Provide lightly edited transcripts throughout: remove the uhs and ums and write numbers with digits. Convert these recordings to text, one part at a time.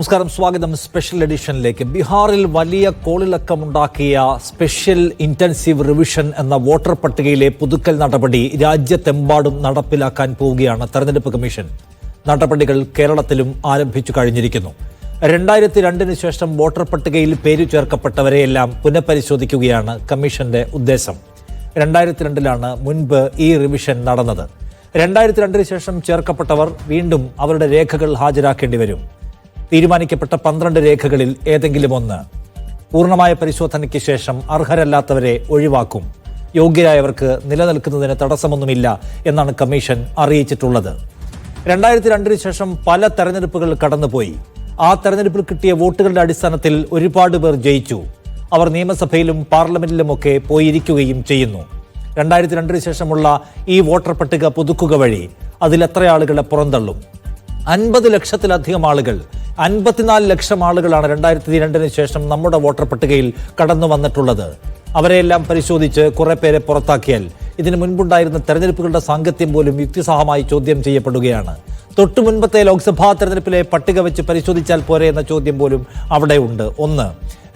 നമസ്കാരം, സ്വാഗതം സ്പെഷ്യൽ എഡിഷനിലേക്ക്. ബീഹാറിൽ വലിയ കോളിളക്കമുണ്ടാക്കിയ സ്പെഷ്യൽ ഇന്റൻസീവ് റിവിഷൻ എന്ന വോട്ടർ പട്ടികയിലെ പുതുക്കൽ നടപടി രാജ്യത്തെമ്പാടും നടപ്പിലാക്കാൻ പോവുകയാണ് തെരഞ്ഞെടുപ്പ് കമ്മീഷൻ. നടപടികൾ കേരളത്തിലും ആരംഭിച്ചു കഴിഞ്ഞിരിക്കുന്നു. 2002 ശേഷം വോട്ടർ പട്ടികയിൽ പേരു ചേർക്കപ്പെട്ടവരെയെല്ലാം പുനഃപരിശോധിക്കുകയാണ് കമ്മീഷന്റെ ഉദ്ദേശം. 2002 മുൻപ് ഈ റിവിഷൻ നടന്നത്. 2002 ശേഷം ചേർക്കപ്പെട്ടവർ വീണ്ടും അവരുടെ രേഖകൾ ഹാജരാക്കേണ്ടി വരും. തീരുമാനിക്കപ്പെട്ട 12 രേഖകളിൽ ഏതെങ്കിലും ഒന്ന്. പൂർണ്ണമായ പരിശോധനയ്ക്ക് ശേഷം അർഹരല്ലാത്തവരെ ഒഴിവാക്കും. യോഗ്യരായവർക്ക് നിലനിൽക്കുന്നതിന് തടസ്സമൊന്നുമില്ല എന്നാണ് കമ്മീഷൻ അറിയിച്ചിട്ടുള്ളത്. 2002 ശേഷം പല തെരഞ്ഞെടുപ്പുകൾ കടന്നുപോയി. ആ തെരഞ്ഞെടുപ്പിൽ കിട്ടിയ വോട്ടുകളുടെ അടിസ്ഥാനത്തിൽ ഒരുപാട് പേർ ജയിച്ചു. അവർ നിയമസഭയിലും പാർലമെന്റിലുമൊക്കെ പോയിരിക്കുകയും ചെയ്യുന്നു. 2002 ശേഷമുള്ള ഈ വോട്ടർ പട്ടിക പുതുക്കുക വഴി അതിലെത്ര ആളുകളെ പുറന്തള്ളും? 50 ലക്ഷത്തിലധികം ആളുകൾ, 54 ലക്ഷം ആളുകളാണ് 2002 ശേഷം നമ്മുടെ വോട്ടർ പട്ടികയിൽ കടന്നു വന്നിട്ടുള്ളത്. അവരെയെല്ലാം പരിശോധിച്ച് കുറെ പേരെ പുറത്താക്കിയാൽ ഇതിനു മുൻപുണ്ടായിരുന്ന തെരഞ്ഞെടുപ്പുകളുടെ സാങ്കത്യം പോലും യുക്തിസഹമായി ചോദ്യം ചെയ്യപ്പെടുകയാണ്. തൊട്ടു മുൻപത്തെ ലോക്സഭാ തെരഞ്ഞെടുപ്പിലെ പട്ടിക വെച്ച് പരിശോധിച്ചാൽ പോരെ എന്ന ചോദ്യം പോലും അവിടെ ഉണ്ട്. ഒന്ന്.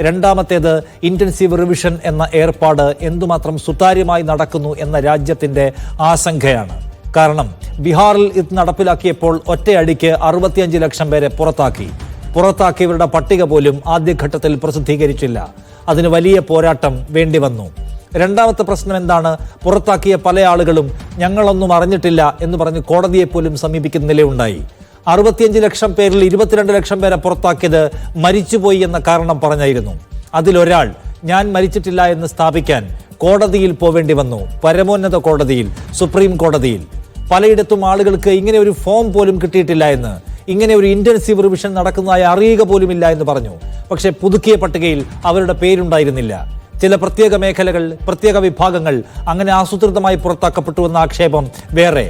രണ്ടാമത്തേത്, ഇന്റൻസീവ് റിവിഷൻ എന്ന ഏർപ്പാട് എന്തുമാത്രം സുതാര്യമായി നടക്കുന്നു എന്ന രാജ്യത്തിന്റെ ആശങ്കയാണ്. കാരണം ബീഹാറിൽ ഇത് നടപ്പിലാക്കിയപ്പോൾ ഒറ്റയടിക്ക് 65 ലക്ഷം പേരെ പുറത്താക്കിയവരുടെ പട്ടിക പോലും ആദ്യഘട്ടത്തിൽ പ്രസിദ്ധീകരിച്ചില്ല. അതിന് വലിയ പോരാട്ടം വേണ്ടി വന്നു. രണ്ടാമത്തെ പ്രശ്നം എന്താണ്? പുറത്താക്കിയ പല ആളുകളും ഞങ്ങളൊന്നും അറിഞ്ഞിട്ടില്ല എന്ന് പറഞ്ഞ് കോടതിയെ പോലും സമീപിക്കുന്ന നിലയുണ്ടായി. 65 ലക്ഷം പേരിൽ 22 ലക്ഷം പേരെ പുറത്താക്കിയത് മരിച്ചുപോയി എന്ന കാരണം പറഞ്ഞായിരുന്നു. അതിലൊരാൾ ഞാൻ മരിച്ചിട്ടില്ല എന്ന് സ്ഥാപിക്കാൻ കോടതിയിൽ പോവേണ്ടി വന്നു. പരമോന്നത കോടതിയിൽ, സുപ്രീം കോടതിയിൽ. പലയിടത്തും ആളുകൾക്ക് ഇങ്ങനെ ഒരു ഫോം പോലും കിട്ടിയിട്ടില്ല എന്ന്, ഇങ്ങനെ ഒരു ഇന്റൻസീവ് റിവിഷൻ നടക്കുന്നതായി അറിയുക പോലുമില്ല എന്ന് പറഞ്ഞു. പക്ഷേ പുതുക്കിയ പട്ടികയിൽ അവരുടെ പേരുണ്ടായിരുന്നില്ല. ചില പ്രത്യേക മേഖലകൾ, പ്രത്യേക വിഭാഗങ്ങൾ അങ്ങനെ ആസൂത്രിതമായി പുറത്താക്കപ്പെട്ടു എന്ന ആക്ഷേപം വേറെ.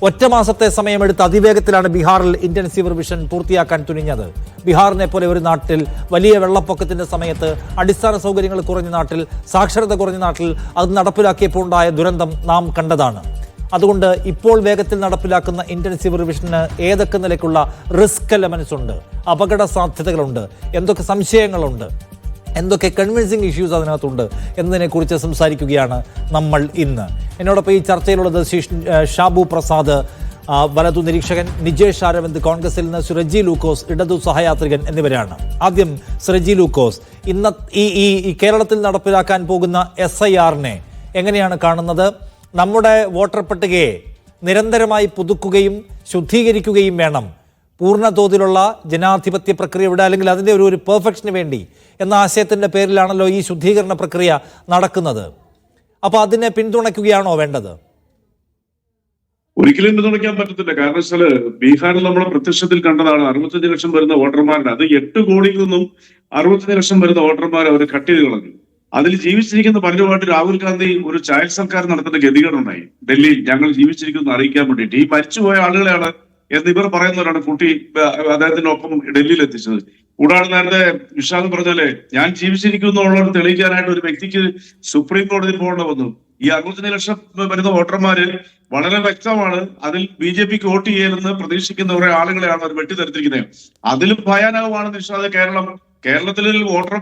ഒറ്റ മാസത്തെ സമയമെടുത്ത് അതിവേഗത്തിലാണ് ബീഹാറിൽ ഇന്റൻസീവ് റിവിഷൻ പൂർത്തിയാക്കാൻ തുനിഞ്ഞത്. ബീഹാറിനെ പോലെ ഒരു നാട്ടിൽ വലിയ വെള്ളപ്പൊക്കത്തിന്റെ സമയത്ത്, അടിസ്ഥാന സൗകര്യങ്ങൾ കുറഞ്ഞ നാട്ടിൽ, സാക്ഷരത കുറഞ്ഞ നാട്ടിൽ അത് നടപ്പിലാക്കിയപ്പോൾ ഉണ്ടായ ദുരന്തം നാം കണ്ടതാണ്. അതുകൊണ്ട് ഇപ്പോൾ വേഗത്തിൽ നടപ്പിലാക്കുന്ന ഇന്റൻസീവ് റിവിഷന് ഏതൊക്കെ നിലയ്ക്കുള്ള റിസ്ക് എലമെന്റ്സ് ഉണ്ട്, അപകട സാധ്യതകളുണ്ട്, എന്തൊക്കെ സംശയങ്ങളുണ്ട്, എന്തൊക്കെ കൺവിൻസിങ് ഇഷ്യൂസ് അതിനകത്തുണ്ട് എന്നതിനെക്കുറിച്ച് സംസാരിക്കുകയാണ് നമ്മൾ ഇന്ന്. എന്നോടൊപ്പം ഈ ചർച്ചയിലുള്ളത് ഷാബു പ്രസാദ്, വലതു നിരീക്ഷകൻ, നിജേഷ് അരവിന്ദ് കോൺഗ്രസിൽ നിന്ന്, സുരജി ലൂക്കോസ് ഇടതു സഹയാത്രികൻ എന്നിവരാണ്. ആദ്യം സുരജി ലൂക്കോസ്, ഇന്ന് ഈ കേരളത്തിൽ നടപ്പിലാക്കാൻ പോകുന്ന SIR-നെ എങ്ങനെയാണ് കാണുന്നത്? നമ്മുടെ വോട്ടർ പട്ടികയെ നിരന്തരമായി പുതുക്കുകയും ശുദ്ധീകരിക്കുകയും വേണം. പൂർണ്ണ തോതിലുള്ള ജനാധിപത്യ പ്രക്രിയയുടെ, അല്ലെങ്കിൽ അതിൻ്റെ ഒരു പെർഫെക്ഷന് വേണ്ടി എന്ന ആശയത്തിൻ്റെ പേരിലാണല്ലോ ഈ ശുദ്ധീകരണ പ്രക്രിയ നടക്കുന്നത്. അപ്പോൾ അതിനെ പിന്തുണയ്ക്കുകയാണോ വേണ്ടത്? ഒരിക്കലും പിന്തുണയ്ക്കാൻ പറ്റത്തില്ല. കാരണം വെച്ചാല് ബീഹാറിൽ നമ്മൾ പ്രത്യക്ഷത്തിൽ കണ്ടതാണ്. 65 ലക്ഷം വരുന്ന വോട്ടർമാരുടെ, അത് 8 കോടിയിൽ നിന്നും 65 ലക്ഷം വരുന്ന വോട്ടർമാരെ അവർ കട്ട് ചെയ്ത് കളഞ്ഞു. അതിൽ ജീവിച്ചിരിക്കുന്ന പലരുമായിട്ട് രാഹുൽ ഗാന്ധി ഒരു ചായൽ സർക്കാർ നടത്തുന്ന ഗതികേടുണ്ടായി ഡൽഹിയിൽ. ഞങ്ങൾ ജീവിച്ചിരിക്കുന്നു അറിയിക്കാൻ വേണ്ടിയിട്ട് ഈ മരിച്ചുപോയ ആളുകളെയാണ് എന്ന് ഇവർ പറയുന്നവരാണ് കുട്ടി അദ്ദേഹത്തിന്റെ ഒപ്പം ഡൽഹിയിൽ എത്തിച്ചത്. കൂടാതെ നേരത്തെ വിഷാദ് പറഞ്ഞാലേ, ഞാൻ ജീവിച്ചിരിക്കുന്നുള്ളത് തെളിയിക്കാനായിട്ട് ഒരു വ്യക്തിക്ക് സുപ്രീം കോടതിയിൽ പോകേണ്ടി വന്നു. ഈ 65 ലക്ഷം വരുന്ന വോട്ടർമാര് വളരെ വ്യക്തമാണ്. അതിൽ BJPക്ക് വോട്ട് ചെയ്യലെന്ന് പ്രതീക്ഷിക്കുന്ന കുറെ ആളുകളെയാണ് അവർ വെട്ടിത്തെറിച്ചിരിക്കുന്നത്. അതിലും ഭയാനകമാണ് നിഷാദ് കേരളത്തിൽ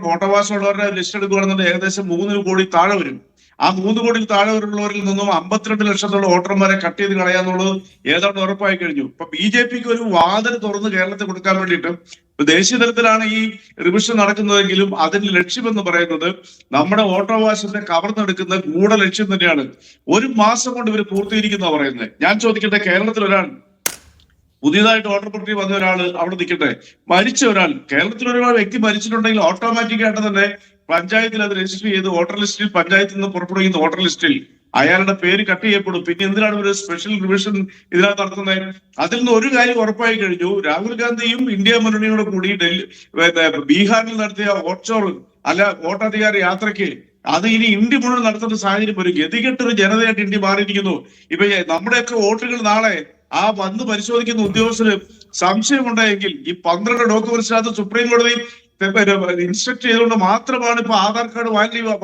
വോട്ടവകാശമുള്ളവരുടെ ലിസ്റ്റ് എടുക്കുകയാണെന്നുണ്ടെങ്കിൽ ഏകദേശം 3 കോടി താഴെ വരും. ആ 3 കോടി താഴെ വരുന്നവരിൽ നിന്നും 52 ലക്ഷത്തോളം വോട്ടർമാരെ കട്ട് ചെയ്ത് കളയാന്നുള്ളത് ഏതാണ്ട് ഉറപ്പായി കഴിഞ്ഞു. ഇപ്പൊ BJPക്ക് ഒരു വാതിൽ തുറന്ന് കേരളത്തിൽ കൊടുക്കാൻ വേണ്ടിയിട്ട് ദേശീയ തലത്തിലാണ് ഈ റിവിഷൻ നടക്കുന്നതെങ്കിലും അതിന്റെ ലക്ഷ്യമെന്ന് പറയുന്നത് നമ്മുടെ വോട്ടവകാശത്തെ കവർന്നെടുക്കുന്ന ഗൂഢലക്ഷ്യം തന്നെയാണ്. 1 മാസം കൊണ്ട് ഇവർ പൂർത്തീകരിക്കുന്ന പറയുന്നത്. ഞാൻ ചോദിക്കട്ടെ, കേരളത്തിൽ ഒരാൾ പുതിയതായിട്ട് വോട്ടർ പട്ടിക വന്ന ഒരാൾ അവിടെ നിൽക്കട്ടെ, മരിച്ച ഒരാൾ, കേരളത്തിൽ ഒരുപാട് വ്യക്തി മരിച്ചിട്ടുണ്ടെങ്കിൽ ഓട്ടോമാറ്റിക് ആയിട്ട് തന്നെ പഞ്ചായത്തിൽ അത് രജിസ്റ്റർ ചെയ്ത് വോട്ടർ ലിസ്റ്റിൽ, പഞ്ചായത്തിൽ നിന്ന് പുറപ്പെടുവിക്കുന്ന വോട്ടർ ലിസ്റ്റിൽ അയാളുടെ പേര് കട്ട് ചെയ്യപ്പെടും. പിന്നെ എന്തിനാണ് ഒരു സ്പെഷ്യൽ റിവിഷൻ ഇതിനകത്ത് നടത്തുന്നത്? അതിൽ നിന്ന് ഒരു കാര്യം ഉറപ്പായി കഴിഞ്ഞു. രാഹുൽ ഗാന്ധിയും ഇന്ത്യ മുന്നണിയോട് കൂടി ബീഹാറിൽ നടത്തിയ വോട്ടധികാര യാത്രയ്ക്ക് അത് ഇനി ഇന്ത്യ മുഴുവൻ നടത്തുന്ന സാഹചര്യം ഒരു ഗതികെട്ടൊരു ജനതയായിട്ട് ഇന്ത്യ മാറിയിരിക്കുന്നു. ഇപ്പൊ നമ്മുടെയൊക്കെ വോട്ടുകൾ നാളെ ആ വന്ന് പരിശോധിക്കുന്ന ഉദ്യോഗസ്ഥന് സംശയമുണ്ടായെങ്കിൽ ഈ 12 ഡോക്യുമെന്റ്സിനകത്ത് സുപ്രീം കോടതി ഇൻസ്ട്രക്ട് ചെയ്തുകൊണ്ട് മാത്രമാണ് ഇപ്പൊ ആധാർ കാർഡ്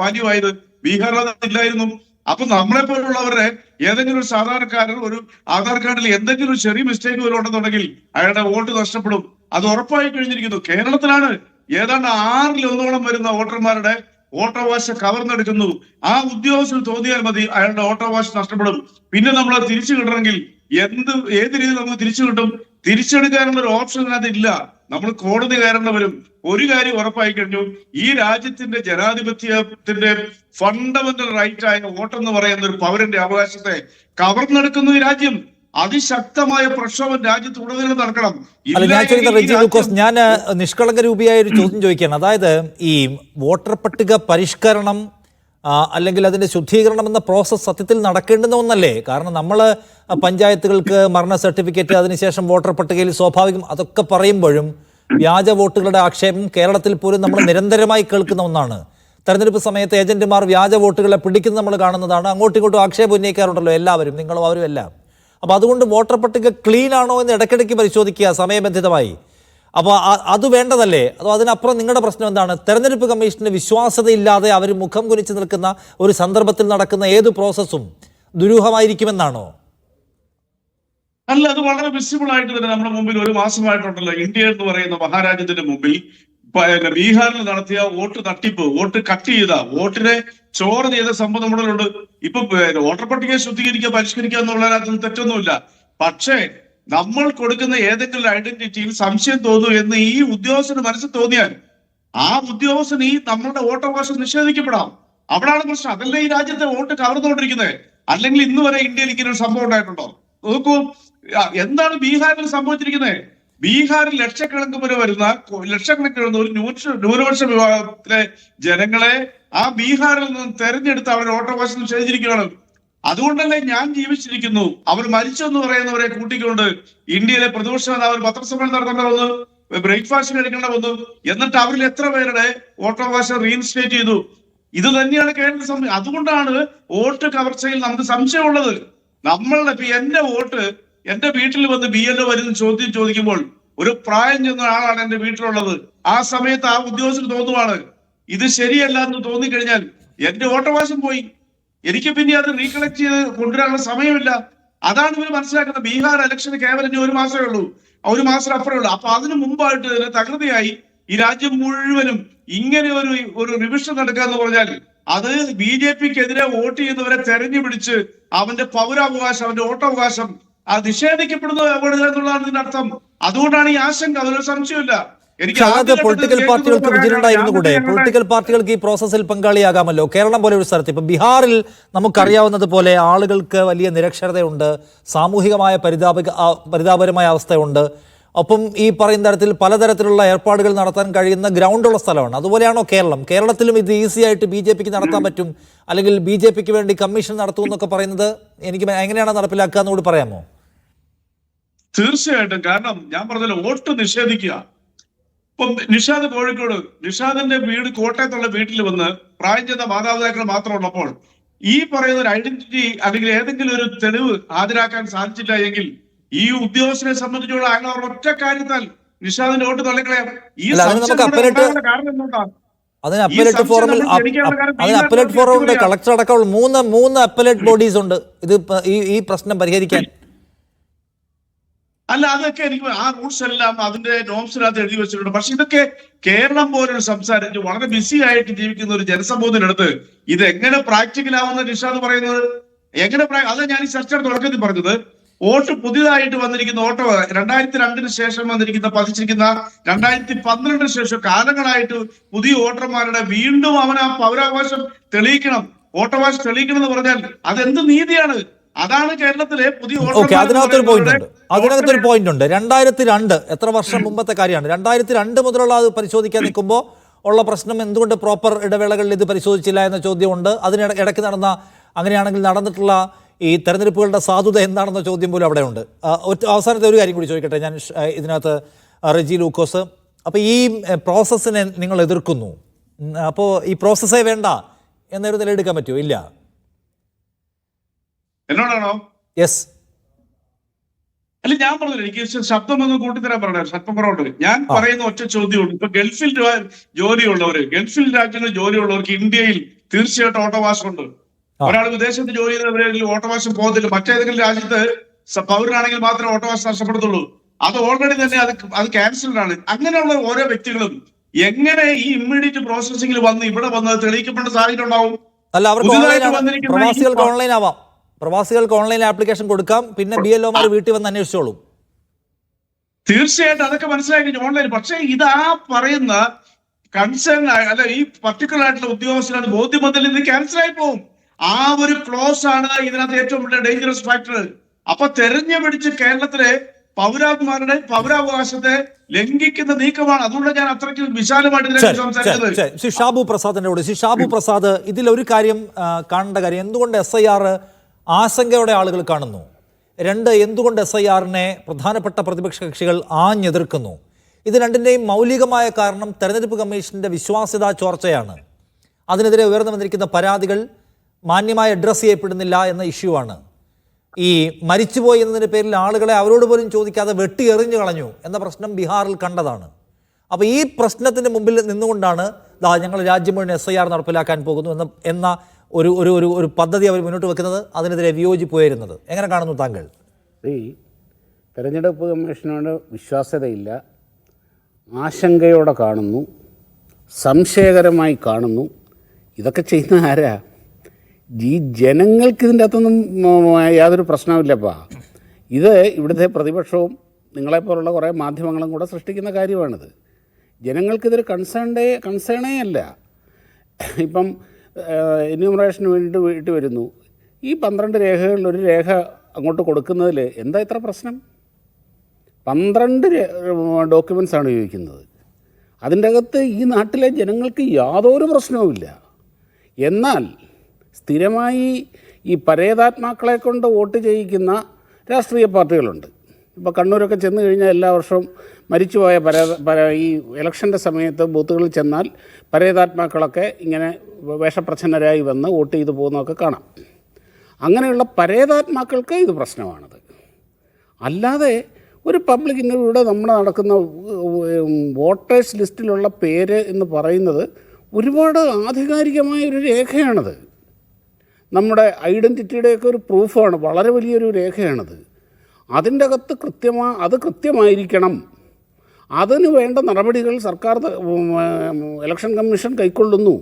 വാല്യൂ ആയത്. ബീഹാറിൽ അതില്ലായിരുന്നു. അപ്പൊ നമ്മളെ പോലുള്ളവരുടെ ഏതെങ്കിലും ഒരു സാധാരണക്കാരൻ ഒരു ആധാർ കാർഡിൽ എന്തെങ്കിലും ഒരു ചെറിയ മിസ്റ്റേക്ക് പോലും ഉണ്ടെന്നുണ്ടെങ്കിൽ അയാളുടെ വോട്ട് നഷ്ടപ്പെടും. അത് ഉറപ്പായി കഴിഞ്ഞിരിക്കുന്നു. കേരളത്തിലാണ് ഏതാണ്ട് 1/6 വരുന്ന വോട്ടർമാരുടെ വോട്ടവകാശം കവർന്നെടുക്കുന്നു. ആ ഉദ്യോഗസ്ഥന് തോന്നിയാൽ മതി അയാളുടെ വോട്ടവകാശം നഷ്ടപ്പെടും. പിന്നെ നമ്മൾ അത് തിരിച്ചു കിട്ടണമെങ്കിൽ ഏത് രീതിയിൽ നമുക്ക് തിരിച്ചു കിട്ടും? തിരിച്ചെടുക്കാനുള്ള ഒരു ഓപ്ഷൻ അതിനകത്ത് ഇല്ല. നമ്മൾ കോടതി കയറേണ്ടി വരും. ഒരു കാര്യം ഉറപ്പായി കഴിഞ്ഞു, ഈ രാജ്യത്തിന്റെ ജനാധിപത്യത്തിന്റെ ഫണ്ടമെന്റൽ റൈറ്റ് ആയ വോട്ടെന്ന് പറയുന്ന ഒരു പൗരന്റെ അവകാശത്തെ കവർന്നെടുക്കുന്നു ഈ രാജ്യം. അതിശക്തമായ പ്രക്ഷോഭം രാജ്യത്ത് ഉടനീളം നടക്കണം. അല്ല, ഞാൻ ചോദിക്കുന്നത് റെജി ലൂക്കോസ്, ഞാൻ നിഷ്കളങ്ക രൂപിയായ ഒരു ചോദ്യം ചോദിക്കുകയാണ്. അതായത് ഈ വോട്ടർ പട്ടിക പരിഷ്കരണം അല്ലെങ്കിൽ അതിന്റെ ശുദ്ധീകരണം എന്ന പ്രോസസ്സ് സത്യത്തിൽ നടക്കേണ്ടുന്ന ഒന്നല്ലേ? കാരണം നമ്മൾ പഞ്ചായത്തുകൾക്ക് മരണ സർട്ടിഫിക്കറ്റ്, അതിനുശേഷം വോട്ടർ പട്ടികയിൽ സ്വാഭാവികം അതൊക്കെ പറയുമ്പോഴും വ്യാജ വോട്ടുകളുടെ ആക്ഷേപം കേരളത്തിൽ പോലും നമ്മൾ നിരന്തരമായി കേൾക്കുന്ന ഒന്നാണ്. തെരഞ്ഞെടുപ്പ് സമയത്ത് ഏജന്റുമാർ വ്യാജ വോട്ടുകളെ പിടിക്കുന്നത് നമ്മൾ കാണുന്നതാണ്. അങ്ങോട്ടും ഇങ്ങോട്ടും ആക്ഷേപം ഉന്നയിക്കാറുണ്ടല്ലോ എല്ലാവരും, നിങ്ങളും അവരും എല്ലാം. അപ്പോൾ അതുകൊണ്ട് വോട്ടർ പട്ടിക ക്ലീൻ ആണോ എന്ന് ഇടയ്ക്കിടയ്ക്ക് പരിശോധിക്കുക സമയബന്ധിതമായി. അപ്പോൾ അത് വേണ്ടതല്ലേ? അതോ അതിനപ്പുറം നിങ്ങളുടെ പ്രശ്നം എന്താണ്? തെരഞ്ഞെടുപ്പ് കമ്മീഷന് വിശ്വാസ്യതയില്ലാതെ അവർ മുഖം കുനിച്ച് നിൽക്കുന്ന ഒരു സന്ദർഭത്തിൽ നടക്കുന്ന ഏത് പ്രോസസ്സും ദുരൂഹമായിരിക്കുമെന്നാണോ? അല്ല, അത് വളരെ വിസിബിൾ ആയിട്ട് തന്നെ നമ്മുടെ മുമ്പിൽ ഒരു മാസമായിട്ടുണ്ടല്ലോ. ഇന്ത്യ എന്ന് പറയുന്ന മഹാരാജ്യത്തിന്റെ മുമ്പിൽ ബീഹാറിൽ നടത്തിയ വോട്ട് തട്ടിപ്പ്, വോട്ട് കട്ട് ചെയ്ത, വോട്ടിനെ ചോറ് ചെയ്ത സംഭവം നമ്മളിലുണ്ട്. ഇപ്പൊ വോട്ടർ പട്ടിക ശുദ്ധീകരിക്കുക, പരിഷ്കരിക്കുക എന്നുള്ളതിനകത്ത് തെറ്റൊന്നുമില്ല. പക്ഷേ നമ്മൾ കൊടുക്കുന്ന ഏതെങ്കിലും ഐഡന്റിറ്റിയിൽ സംശയം തോന്നുന്നു എന്ന് ഈ ഉദ്യോഗസ്ഥന് മനസ്സിൽ തോന്നിയാൽ ആ ഉദ്യോഗസ്ഥന് ഈ നമ്മളുടെ വോട്ടവകാശം നിഷേധിക്കപ്പെടാം. അവിടാണ് പ്രശ്നം. അതല്ലേ ഈ രാജ്യത്തെ വോട്ട് കവർന്നുകൊണ്ടിരിക്കുന്നത്. അല്ലെങ്കിൽ ഇന്ന് വരെ ഇന്ത്യയിൽ ഇങ്ങനെ ഒരു സംഭവം ഉണ്ടായിട്ടുണ്ടോ? നോക്കൂ, എന്താണ് ബീഹാറിൽ സംഭവിച്ചിരിക്കുന്നത്. ബീഹാറിൽ ലക്ഷക്കണക്കിന് വരുന്ന ഒരു ന്യൂനപക്ഷ വിഭാഗത്തിലെ ജനങ്ങളെ ആ ബീഹാറിൽ നിന്ന് തെരഞ്ഞെടുത്ത് അവരുടെ വോട്ടവകാശം നിഷേധിച്ചിരിക്കുകയാണ്. അതുകൊണ്ടല്ലേ ഞാൻ ജീവിച്ചിരിക്കുന്നു, അവർ മരിച്ചു എന്ന് പറയുന്നവരെ കൂട്ടിക്കൊണ്ട് ഇന്ത്യയിലെ പ്രതിപക്ഷ നേതാവ് പത്രസമ്മേളനം നടത്തേണ്ട വന്നു, ബ്രേക്ക്ഫാസ്റ്റ് കഴിക്കേണ്ട വന്നു. എന്നിട്ട് അവരിൽ എത്ര പേരുടെ വോട്ടവകാശം റീഇൻസ്റ്റേറ്റ് ചെയ്തു? ഇത് തന്നെയാണ് കേരള അതുകൊണ്ടാണ് വോട്ട് കവർച്ചയിൽ നമുക്ക് സംശയമുള്ളത്. നമ്മളുടെ ഇപ്പൊ എന്റെ വോട്ട് എന്റെ വീട്ടിൽ വന്ന് BLO വരുന്ന ചോദ്യം ചോദിക്കുമ്പോൾ ഒരു പ്രായം ചെന്ന ആളാണ് എന്റെ വീട്ടിലുള്ളത്. ആ സമയത്ത് ആ ഉദ്യോഗസ്ഥന് തോന്നുവാണ് ഇത് ശരിയല്ല എന്ന് തോന്നിക്കഴിഞ്ഞാൽ എന്റെ വോട്ടവകാശം പോയി. എനിക്ക് പിന്നെ അത് റീകളക്ട് ചെയ്ത് കൊണ്ടുവരാനുള്ള സമയമില്ല. അതാണ് ഇവർ മനസ്സിലാക്കുന്നത്. ബീഹാർ ഇലക്ഷന് കേവലം 1 മാസമേ ഉള്ളൂ, 1 മാസം അപ്പുറമേ ഉള്ളൂ. അപ്പൊ അതിന് മുമ്പായിട്ട് തന്നെ തകൃതിയായി ഈ രാജ്യം മുഴുവനും ഇങ്ങനെ ഒരു റിവിഷൻ നടക്കുക എന്ന് പറഞ്ഞാൽ അത് BJPക്കെതിരെ വോട്ട് ചെയ്യുന്നവരെ തെരഞ്ഞു പിടിച്ച് അവന്റെ പൗരാവകാശം, അവന്റെ വോട്ടവകാശം അത് നിഷേധിക്കപ്പെടുന്നത് എന്നുള്ളതാണ് ഇതിന്റെ അർത്ഥം. അതുകൊണ്ടാണ് ഈ ആശങ്ക, അതൊരു സംശയമില്ല. പൊളിറ്റിക്കൽ പാർട്ടികൾക്ക് വിജിലുണ്ടായിരുന്നു കൂടെ. പൊളിറ്റിക്കൽ പാർട്ടികൾക്ക് ഈ പ്രോസസ്സിൽ പങ്കാളിയാകാമല്ലോ. കേരളം പോലെ ഒരു സ്ഥലത്ത്, ഇപ്പൊ ബീഹാറിൽ നമുക്കറിയാവുന്നത് പോലെ ആളുകൾക്ക് വലിയ നിരക്ഷരതയുണ്ട്, സാമൂഹികമായ പരിതാപകരമായ അവസ്ഥയുണ്ട്. ഒപ്പം ഈ പറയുന്ന തരത്തിൽ പലതരത്തിലുള്ള ഏർപ്പാടുകൾ നടത്താൻ കഴിയുന്ന ഗ്രൗണ്ടുള്ള സ്ഥലമാണ്. അതുപോലെയാണോ കേരളം? കേരളത്തിലും ഇത് ഈസി ആയിട്ട് BJPക്ക് നടത്താൻ പറ്റും, അല്ലെങ്കിൽ BJPക്ക് വേണ്ടി കമ്മീഷൻ നടത്തും എന്നൊക്കെ പറയുന്നത് എനിക്ക് എങ്ങനെയാണ് നടപ്പിലാക്കുക എന്നുകൂടി പറയാമോ? തീർച്ചയായിട്ടും. കാരണം ഞാൻ പറഞ്ഞല്ലോ, വോട്ട് നിഷേധിക്കുക. ഇപ്പം നിഷാദ് കോഴിക്കോട്, നിഷാദിന്റെ വീട് കോട്ടയത്തുള്ള വീട്ടിൽ വന്ന് പ്രായം ചെന്ന മാതാപിതാക്കൾ മാത്രം ഉള്ളപ്പോൾ ഈ പറയുന്ന ഒരു ഐഡന്റിറ്റി അല്ലെങ്കിൽ ഏതെങ്കിലും ഒരു തെളിവ് ഹാജരാക്കാൻ സാധിച്ചില്ല എങ്കിൽ ഈ ഉദ്യോഗസ്ഥനെ സംബന്ധിച്ചുള്ള അയാൾ ഒറ്റ കാര്യത്താൽ നിഷാദിന്റെ വോട്ട് തള്ളിക്കളയാം. ഈ കാരണം എന്തുകൊണ്ടാണ്? അതിന് അപ്പലേറ്റ് ഫോറമുണ്ട്, കളക്ടർ അടക്കമുള്ള മൂന്ന് അപ്പലേറ്റ് ബോഡീസ് ഉണ്ട് ഇത് ഈ പ്രശ്നം പരിഹരിക്കാൻ. അല്ല, അതൊക്കെ എനിക്ക് ആ റൂൾസ് എല്ലാം അതിന്റെ നോംസിനകത്ത് എഴുതി വെച്ചിട്ടുണ്ട്. പക്ഷെ ഇതൊക്കെ കേരളം പോലൊരു സംസാരിച്ച് വളരെ ബിസി ആയിട്ട് ജീവിക്കുന്ന ഒരു ജനസമൂഹത്തിനടുത്ത് ഇത് എങ്ങനെ പ്രാക്ടിക്കൽ ആവുന്ന നിഷാദ് പറയുന്നത് എങ്ങനെ? അത് ഞാൻ ഈ ചർച്ചയുടെ തുടക്കത്തിൽ പറഞ്ഞത്, വോട്ട് പുതിയതായിട്ട് വന്നിരിക്കുന്ന വോട്ട് 2002 ശേഷം പതിച്ചിരിക്കുന്ന 2012 ശേഷം കാലങ്ങളായിട്ട് പുതിയ വോട്ടർമാരുടെ വീണ്ടും അവൻ ആ പൗരാവകാശം തെളിയിക്കണം, വോട്ടവകാശം തെളിയിക്കണം എന്ന് പറഞ്ഞാൽ അതെന്ത് നീതിയാണ്? അതാണ് കേരളത്തിലെ പുതിയ അതിനകത്തൊരു പോയിന്റ് ഉണ്ട്. 2002 എത്ര വർഷം മുമ്പത്തെ കാര്യമാണ്. 2002 മുതലുള്ള അത് പരിശോധിക്കാൻ നിൽക്കുമ്പോൾ ഉള്ള പ്രശ്നം എന്തുകൊണ്ട് പ്രോപ്പർ ഇടവേളകളിൽ ഇത് പരിശോധിച്ചില്ല എന്ന ചോദ്യമുണ്ട്. ഇടയ്ക്ക് നടന്ന, അങ്ങനെയാണെങ്കിൽ നടന്നിട്ടുള്ള ഈ തെരഞ്ഞെടുപ്പുകളുടെ സാധുത എന്താണെന്ന ചോദ്യം പോലും അവിടെ ഉണ്ട്. അവസാനത്തെ ഒരു കാര്യം കൂടി ചോദിക്കട്ടെ ഞാൻ ഇതിനകത്ത്, റെജി ലൂക്കോസ്. അപ്പോൾ ഈ പ്രോസസ്സിനെ നിങ്ങൾ എതിർക്കുന്നു, അപ്പോൾ ഈ പ്രോസസ്സേ വേണ്ട എന്നൊരു നിലയെടുക്കാൻ പറ്റുമോ? ഇല്ല. എന്നോടാണോ? യെസ്. അല്ല, ഞാൻ പറഞ്ഞില്ല, എനിക്ക് ശബ്ദം ഒന്ന് കൂട്ടിത്തരാൻ പറഞ്ഞ ശബ്ദം കുറവുണ്ട്. ഞാൻ പറയുന്ന ഒറ്റ ചോദ്യമുണ്ട്. ഇപ്പൊ ഗൾഫിൽ ജോലിയുള്ളവര്, ഗൾഫിൽ രാജ്യങ്ങളിൽ ജോലിയുള്ളവർക്ക് ഇന്ത്യയിൽ തീർച്ചയായിട്ടും വോട്ടവകാശമുണ്ട്. ഒരാൾ വിദേശത്ത് ജോലി ചെയ്യുന്നവരെങ്കിൽ വോട്ടവകാശം പോകത്തില്ല. മറ്റേതെങ്കിലും രാജ്യത്ത് പൗരനാണെങ്കിൽ മാത്രമേ വോട്ടവകാശം നഷ്ടപ്പെടത്തുള്ളൂ. അത് ഓൾറെഡി തന്നെ അത് ക്യാൻസൽഡ് ആണ്. അങ്ങനെയുള്ള ഓരോ വ്യക്തികളും എങ്ങനെ ഈ ഇമ്മീഡിയറ്റ് പ്രോസസ്സിംഗിൽ വന്ന് ഇവിടെ വന്നത് തെളിയിക്കപ്പെട്ട സാഹചര്യം ഉണ്ടാവും? അല്ല, അവർക്ക് പ്രവാസികൾക്ക് ഓൺലൈൻ ആവാം, പ്രവാസികൾക്ക് ഓൺലൈൻ ആപ്ലിക്കേഷൻ കൊടുക്കാം, പിന്നെ BLOമാർ വീട്ടിൽ വന്ന് അന്വേഷിച്ചോളും. തീർച്ചയായിട്ടും അതൊക്കെ മനസ്സിലാക്കി ഓൺലൈൻ. പക്ഷേ ഇത് ആ പറയുന്ന കൺസേൺ അല്ല, ഈ പർട്ടിക്കുലർ ആയിട്ടുള്ള ഉദ്യോഗസ്ഥരാണ് ബോധ്യം വന്നില്ല, ഇത് ക്യാൻസൽ ആയി പോകും. ആ ഒരു ക്ലോസ് ആണ് ഇതിനകത്ത് ഏറ്റവും വലിയ ഡേഞ്ചറസ് ഫാക്ടർ. അപ്പൊ തെരഞ്ഞു പിടിച്ച് കേരളത്തിലെ പൗരന്മാരുടെ പൗരാവകാശത്തെ ലംഘിക്കുന്ന നീക്കമാണ്. അതുകൊണ്ട് ഞാൻ അത്രയ്ക്ക് വിശാലമായിട്ട് സംസാരിച്ചത്. ശ്രീ ഷാബു പ്രസാദിനോട്, ശ്രീ ഷാബു പ്രസാദ്, ഇതിലൊരു കാര്യം കാണേണ്ട കാര്യം, എന്തുകൊണ്ട് SIR ആശങ്കയോടെ ആളുകൾ കാണുന്നു? രണ്ട്, എന്തുകൊണ്ട് SIRനെ പ്രധാനപ്പെട്ട പ്രതിപക്ഷ കക്ഷികൾ ആഞ്ഞെതിർക്കുന്നു? ഇത് രണ്ടിൻ്റെയും മൗലികമായ കാരണം തെരഞ്ഞെടുപ്പ് കമ്മീഷന്റെ വിശ്വാസ്യതാ ചോർച്ചയാണ്. അതിനെതിരെ ഉയർന്നു വന്നിരിക്കുന്ന പരാതികൾ മാന്യമായി അഡ്രസ്സ് ചെയ്യപ്പെടുന്നില്ല എന്ന ഇഷ്യൂ ആണ്. ഈ മരിച്ചുപോയി എന്നതിൻ്റെ പേരിൽ ആളുകളെ അവരോട് പോലും ചോദിക്കാതെ വെട്ടി എറിഞ്ഞു കളഞ്ഞു എന്ന പ്രശ്നം ബീഹാറിൽ കണ്ടതാണ്. അപ്പോൾ ഈ പ്രശ്നത്തിൻ്റെ മുമ്പിൽ നിന്നുകൊണ്ടാണ് ഞങ്ങൾ രാജ്യം മുഴുവൻ SIR നടപ്പിലാക്കാൻ പോകുന്നു എന്ന ഒരു ഒരു ഒരു ഒരു പദ്ധതി അവർ മുന്നോട്ട് വെക്കുന്നത്. അതിനെതിരെ വിയോജിപ്പ് ഉയരുന്നത് എങ്ങനെ കാണുന്നു താങ്കൾ? ഈ തെരഞ്ഞെടുപ്പ് കമ്മീഷനോട് വിശ്വാസ്യതയില്ല, ആശങ്കയോടെ കാണുന്നു, സംശയകരമായി കാണുന്നു. ഇതൊക്കെ ചെയ്യുന്ന ആരാ? ഈ ജനങ്ങൾക്ക് ഇതിൻ്റെ അകത്തൊന്നും യാതൊരു പ്രശ്നമില്ലപ്പാ. ഇത് ഇവിടുത്തെ പ്രതിപക്ഷവും നിങ്ങളെപ്പോലുള്ള കുറേ മാധ്യമങ്ങളും കൂടെ സൃഷ്ടിക്കുന്ന കാര്യമാണിത്. ജനങ്ങൾക്കിതൊരു കൺസേണേ അല്ല. ഇപ്പം എന്യൂമറേഷന് വേണ്ടിയിട്ട് വീട്ടിൽ വരുന്നു, ഈ 12 രേഖകളിൽ ഒരു രേഖ അങ്ങോട്ട് കൊടുക്കുന്നതിൽ എന്താ ഇത്ര പ്രശ്നം? 12 ഡോക്യുമെൻസാണ് ഉപയോഗിക്കുന്നത്. അതിൻ്റെ അകത്ത് ഈ നാട്ടിലെ ജനങ്ങൾക്ക് യാതൊരു പ്രശ്നവുമില്ല. എന്നാൽ സ്ഥിരമായി ഈ പരേതാത്മാക്കളെ കൊണ്ട് വോട്ട് ചെയ്യിക്കുന്ന രാഷ്ട്രീയ പാർട്ടികളുണ്ട്. ഇപ്പോൾ കണ്ണൂരൊക്കെ ചെന്ന് കഴിഞ്ഞാൽ എല്ലാ വർഷവും മരിച്ചുപോയ ഈ ഇലക്ഷൻ്റെ സമയത്ത് ബൂത്തുകളിൽ ചെന്നാൽ പരേതാത്മാക്കളൊക്കെ ഇങ്ങനെ വേഷപ്രച്ഛന്നരായി വന്ന് വോട്ട് ചെയ്ത് പോകുന്നതൊക്കെ കാണാം. അങ്ങനെയുള്ള പരേതാത്മാക്കൾക്ക് ഇത് പ്രശ്നമാണത്. അല്ലാതെ ഒരു പബ്ലിക്കിൻ്റെ നമ്മൾ നടക്കുന്ന വോട്ടേഴ്സ് ലിസ്റ്റിലുള്ള പേര് എന്ന് പറയുന്നത് ഒരുപാട് ആധികാരികമായൊരു രേഖയാണത്. നമ്മുടെ ഐഡൻറ്റിറ്റിയുടെയൊക്കെ ഒരു പ്രൂഫാണ്, വളരെ വലിയൊരു രേഖയാണത്. അതിൻ്റെ അകത്ത് കൃത്യമായിരിക്കണം. അതിന് വേണ്ട നടപടികൾ സർക്കാർ ഇലക്ഷൻ കമ്മീഷൻ കൈക്കൊള്ളുന്നു.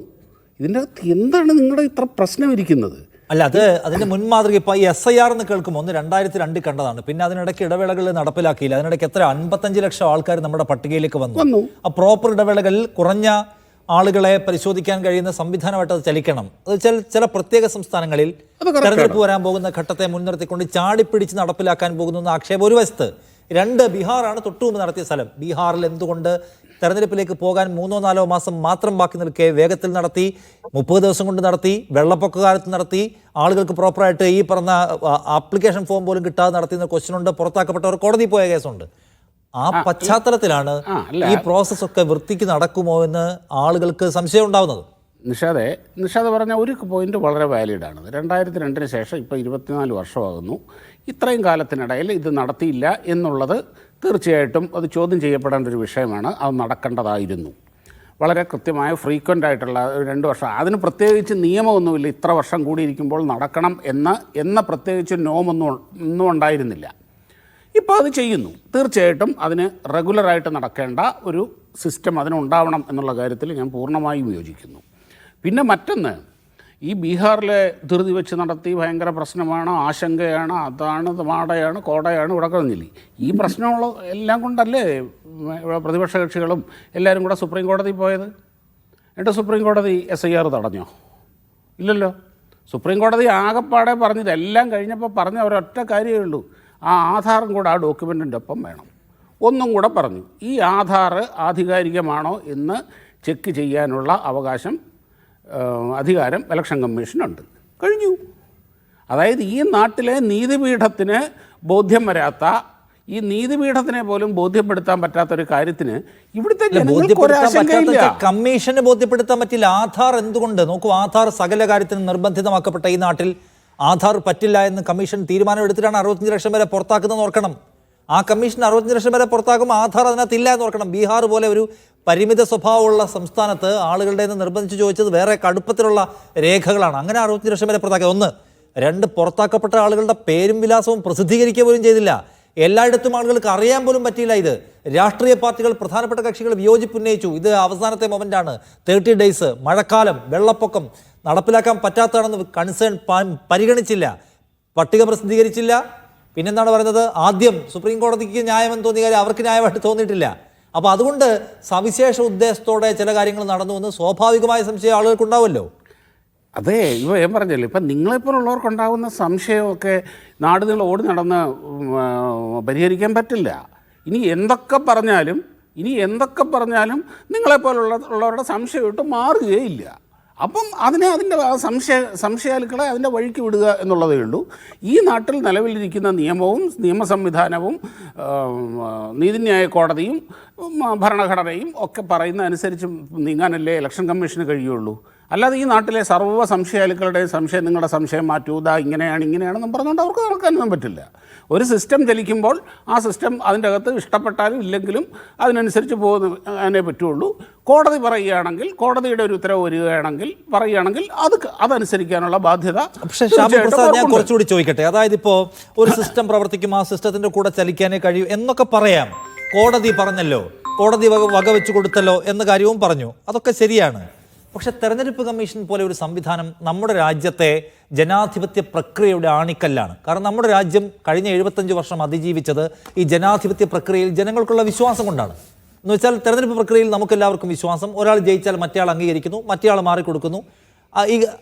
ഇതിൻ്റെ അകത്ത് എന്താണ് നിങ്ങളുടെ ഇത്ര പ്രശ്നം ഇരിക്കുന്നത്? അല്ല, അതിന്റെ മുൻമാതൃക ഇപ്പോൾ ഈ SIR എന്ന് കേൾക്കുമ്പോൾ 2002 കണ്ടതാണ്. പിന്നെ അതിനിടയ്ക്ക് ഇടവേളകൾ നടപ്പിലാക്കിയില്ല. അതിനിടയ്ക്ക് എത്ര 55 ലക്ഷം ആൾക്കാർ നമ്മുടെ പട്ടികയിലേക്ക് വന്നു. ആ പ്രോപ്പർ ഇടവേളകളിൽ കുറഞ്ഞ ആളുകളെ പരിശോധിക്കാൻ കഴിയുന്ന സംവിധാനമായിട്ട് അത് ചലിക്കണം. അത് ചില പ്രത്യേക സംസ്ഥാനങ്ങളിൽ തെരഞ്ഞെടുപ്പ് വരാൻ പോകുന്ന ഘട്ടത്തെ മുൻനിർത്തിക്കൊണ്ട് ചാടിപ്പിടിച്ച് നടപ്പിലാക്കാൻ പോകുന്നു എന്ന ആക്ഷേപം ഒരു വശത്ത്. രണ്ട്, ബീഹാറാണ് തൊട്ടുമുമ്പ് നടത്തിയ സ്ഥലം. ബീഹാറിൽ എന്തുകൊണ്ട് തെരഞ്ഞെടുപ്പിലേക്ക് പോകാൻ 3-4 മാസം മാത്രം ബാക്കി നിൽക്കെ വേഗത്തിൽ നടത്തി, 30 ദിവസം കൊണ്ട് നടത്തി, വെള്ളപ്പൊക്ക കാലത്ത് നടത്തി, ആളുകൾക്ക് പ്രോപ്പറായിട്ട് ഈ പറഞ്ഞ ആപ്ലിക്കേഷൻ ഫോം പോലും കിട്ടാതെ നടത്തിയെന്ന ക്വസ്റ്റ്യനുണ്ട്. പുറത്താക്കപ്പെട്ടവർ കോടതി പോയ കേസുണ്ട്. ആ പശ്ചാത്തലത്തിലാണ് ഈ പ്രോസസ് ഒക്കെ വൃത്തിക്ക് നടക്കുമോ എന്ന് ആളുകൾക്ക് സംശയം ഉണ്ടാവുന്നത്. നിഷാദ് പറഞ്ഞ ഒരു പോയിന്റ് വളരെ വാലിഡാണ്. 2002 ശേഷം ഇപ്പോൾ 24 വർഷമാകുന്നു. ഇത്രയും കാലത്തിനിടയിൽ ഇത് നടത്തിയില്ല എന്നുള്ളത് തീർച്ചയായിട്ടും അത് ചോദ്യം ചെയ്യപ്പെടേണ്ട ഒരു വിഷയമാണ്. അത് നടക്കേണ്ടതായിരുന്നു. വളരെ കൃത്യമായ ഫ്രീക്വൻ്റ് ആയിട്ടുള്ള 2 വർഷം, അതിന് പ്രത്യേകിച്ച് നിയമമൊന്നുമില്ല. ഇത്ര വർഷം കൂടിയിരിക്കുമ്പോൾ നടക്കണം എന്ന പ്രത്യേകിച്ച് നോമൊന്നും ഉണ്ടായിരുന്നില്ല. ഇപ്പോൾ അത് ചെയ്യുന്നു. തീർച്ചയായിട്ടും അതിന് റെഗുലറായിട്ട് നടക്കേണ്ട ഒരു സിസ്റ്റം അതിനുണ്ടാവണം എന്നുള്ള കാര്യത്തിൽ ഞാൻ പൂർണ്ണമായും യോജിക്കുന്നു. പിന്നെ മറ്റൊന്ന്, ഈ ബീഹാറിലെ ധൃതി വെച്ച് നടത്തി ഭയങ്കര പ്രശ്നമാണ്, ആശങ്കയാണ്, അതാണ് മാടയാണ്, കോടയാണ്, ഇവിടെ കഴിഞ്ഞില്ലേ. ഈ പ്രശ്നമുള്ള എല്ലാം കൊണ്ടല്ലേ പ്രതിപക്ഷ കക്ഷികളും എല്ലാവരും കൂടെ സുപ്രീം കോടതി പോയത്. എന്നിട്ട് സുപ്രീം കോടതി SIR തടഞ്ഞോ? ഇല്ലല്ലോ. സുപ്രീം കോടതി ആകെപ്പാടെ പറഞ്ഞത് എല്ലാം കഴിഞ്ഞപ്പോൾ പറഞ്ഞ ഒരൊറ്റ കാര്യമേ ഉള്ളൂ, ആ ആധാറും കൂടെ ആ ഡോക്യുമെൻറ്റിൻ്റെ ഒപ്പം വേണം. ഒന്നും കൂടെ പറഞ്ഞു, ഈ ആധാർ ആധികാരികമാണോ എന്ന് ചെക്ക് ചെയ്യാനുള്ള അധികാരം ഇലക്ഷൻ കമ്മീഷനുണ്ട്. കഴിഞ്ഞു. അതായത് ഈ നാട്ടിലെ നീതിപീഠത്തിന് ബോധ്യം വരാത്ത, ഈ നീതിപീഠത്തിനെ പോലും ബോധ്യപ്പെടുത്താൻ പറ്റാത്തൊരു കാര്യത്തിന് ഇവിടുത്തെ കമ്മീഷന് ബോധ്യപ്പെടുത്താൻ പറ്റില്ല. ആധാർ എന്തുകൊണ്ട് നോക്കൂ, ആധാർ സകല കാര്യത്തിനും നിർബന്ധിതമാക്കപ്പെട്ട ഈ നാട്ടിൽ ആധാർ പറ്റില്ല എന്ന് കമ്മീഷൻ തീരുമാനമെടുത്തിട്ടാണ് 65 ലക്ഷം വരെ പുറത്താക്കുന്നത് ഓർക്കണം. ആ കമ്മീഷൻ 65 ലക്ഷം വരെ പുറത്താക്കുമ്പോൾ ആധാർ അതിനകത്തില്ല എന്ന് ഓർക്കണം. ബീഹാർ പോലെ ഒരു പരിമിത സ്വഭാവമുള്ള സംസ്ഥാനത്ത് ആളുകളുടെ നിന്ന് നിർബന്ധിച്ച് ചോദിച്ചത് വേറെ കടുപ്പത്തിലുള്ള രേഖകളാണ്. അങ്ങനെ 65 ലക്ഷം വരെ പുറത്താക്കുക. 1. 2, പുറത്താക്കപ്പെട്ട ആളുകളുടെ പേരും വിലാസവും പ്രസിദ്ധീകരിക്കുക പോലും ചെയ്തില്ല. എല്ലായിടത്തും ആളുകൾക്ക് അറിയാൻ പോലും പറ്റിയില്ല. ഇത് രാഷ്ട്രീയ പാർട്ടികൾ, പ്രധാനപ്പെട്ട കക്ഷികൾ വിയോജിപ്പ് ഉന്നയിച്ചു. ഇത് അവസാനത്തെ മൊമെന്റാണ്. 30 ഡേയ്സ്, മഴക്കാലം, വെള്ളപ്പൊക്കം, നടപ്പിലാക്കാൻ പറ്റാത്തതാണെന്ന് കൺസേൺ പരിഗണിച്ചില്ല, പട്ടിക പ്രസിദ്ധീകരിച്ചില്ല. പിന്നെന്താണ് പറയുന്നത്, ആദ്യം സുപ്രീം കോടതിക്ക് ന്യായമെന്ന് തോന്നിയ കാര്യം അവർക്ക് ന്യായമായിട്ട് തോന്നിയിട്ടില്ല. അപ്പോൾ അതുകൊണ്ട് സവിശേഷ ഉദ്ദേശത്തോടെ ചില കാര്യങ്ങൾ നടന്നു എന്ന് സ്വാഭാവികമായ സംശയം ആളുകൾക്കുണ്ടാവുമല്ലോ. അതെ, ഞാൻ പറഞ്ഞല്ലോ, ഇപ്പം നിങ്ങളെപ്പോലുള്ളവർക്കുണ്ടാകുന്ന സംശയമൊക്കെ നാട് നിങ്ങൾ ഓടി നടന്ന് പരിഹരിക്കാൻ പറ്റില്ല. ഇനി എന്തൊക്കെ പറഞ്ഞാലും നിങ്ങളെപ്പോലുള്ളവരുടെ സംശയം ഇട്ട് മാറുകയില്ല. അപ്പം അതിൻ്റെ സംശയാലുക്കളെ അതിൻ്റെ വഴിക്ക് വിടുക എന്നുള്ളതേ ഉള്ളൂ. ഈ നാട്ടിൽ നിലവിലിരിക്കുന്ന നിയമവും നിയമ സംവിധാനവും നീതിന്യായ കോടതിയും ഭരണഘടനയും ഒക്കെ പറയുന്ന അനുസരിച്ച് നീങ്ങാനല്ലേ ഇലക്ഷൻ കമ്മീഷന് കഴിയുള്ളൂ. അല്ലാതെ ഈ നാട്ടിലെ സർവ്വ സംശയാലുക്കളുടെയും സംശയം, നിങ്ങളുടെ സംശയം മാറ്റൂ, ഇങ്ങനെയാണെന്നും പറഞ്ഞുകൊണ്ട് അവർക്ക് നടക്കാനൊന്നും പറ്റില്ല. ഒരു സിസ്റ്റം ചലിക്കുമ്പോൾ ആ സിസ്റ്റം അതിൻ്റെ അകത്ത് ഇഷ്ടപ്പെട്ടാലും ഇല്ലെങ്കിലും അതിനനുസരിച്ച് പോകാനേ പറ്റുള്ളൂ. കോടതി പറയുകയാണെങ്കിൽ, കോടതിയുടെ ഒരു ഉത്തരവ് വരികയാണെങ്കിൽ അതനുസരിക്കാനുള്ള ബാധ്യത. പക്ഷേ ഞാൻ കുറച്ചുകൂടി ചോദിക്കട്ടെ, അതായത് ഇപ്പോൾ ഒരു സിസ്റ്റം പ്രവർത്തിക്കും, ആ സിസ്റ്റത്തിൻ്റെ കൂടെ ചലിക്കാനേ കഴിയൂ എന്നൊക്കെ പറയാം. കോടതി പറഞ്ഞല്ലോ, കോടതി വകവെച്ച് കൊടുത്തല്ലോ എന്ന കാര്യവും പറഞ്ഞു, അതൊക്കെ ശരിയാണ്. പക്ഷെ തെരഞ്ഞെടുപ്പ് കമ്മീഷൻ പോലെ ഒരു സംവിധാനം നമ്മുടെ രാജ്യത്തെ ജനാധിപത്യ പ്രക്രിയയുടെ ആണിക്കല്ലാണ്. കാരണം നമ്മുടെ രാജ്യം കഴിഞ്ഞ 75 വർഷം അതിജീവിച്ചത് ഈ ജനാധിപത്യ പ്രക്രിയയിൽ ജനങ്ങൾക്കുള്ള വിശ്വാസം കൊണ്ടാണ്. എന്ന് വെച്ചാൽ തെരഞ്ഞെടുപ്പ് പ്രക്രിയയിൽ നമുക്കെല്ലാവർക്കും വിശ്വാസം, ഒരാൾ ജയിച്ചാൽ മറ്റേയാൾ അംഗീകരിക്കുന്നു, മറ്റേയാൾ മാറിക്കൊടുക്കുന്നു. ഈ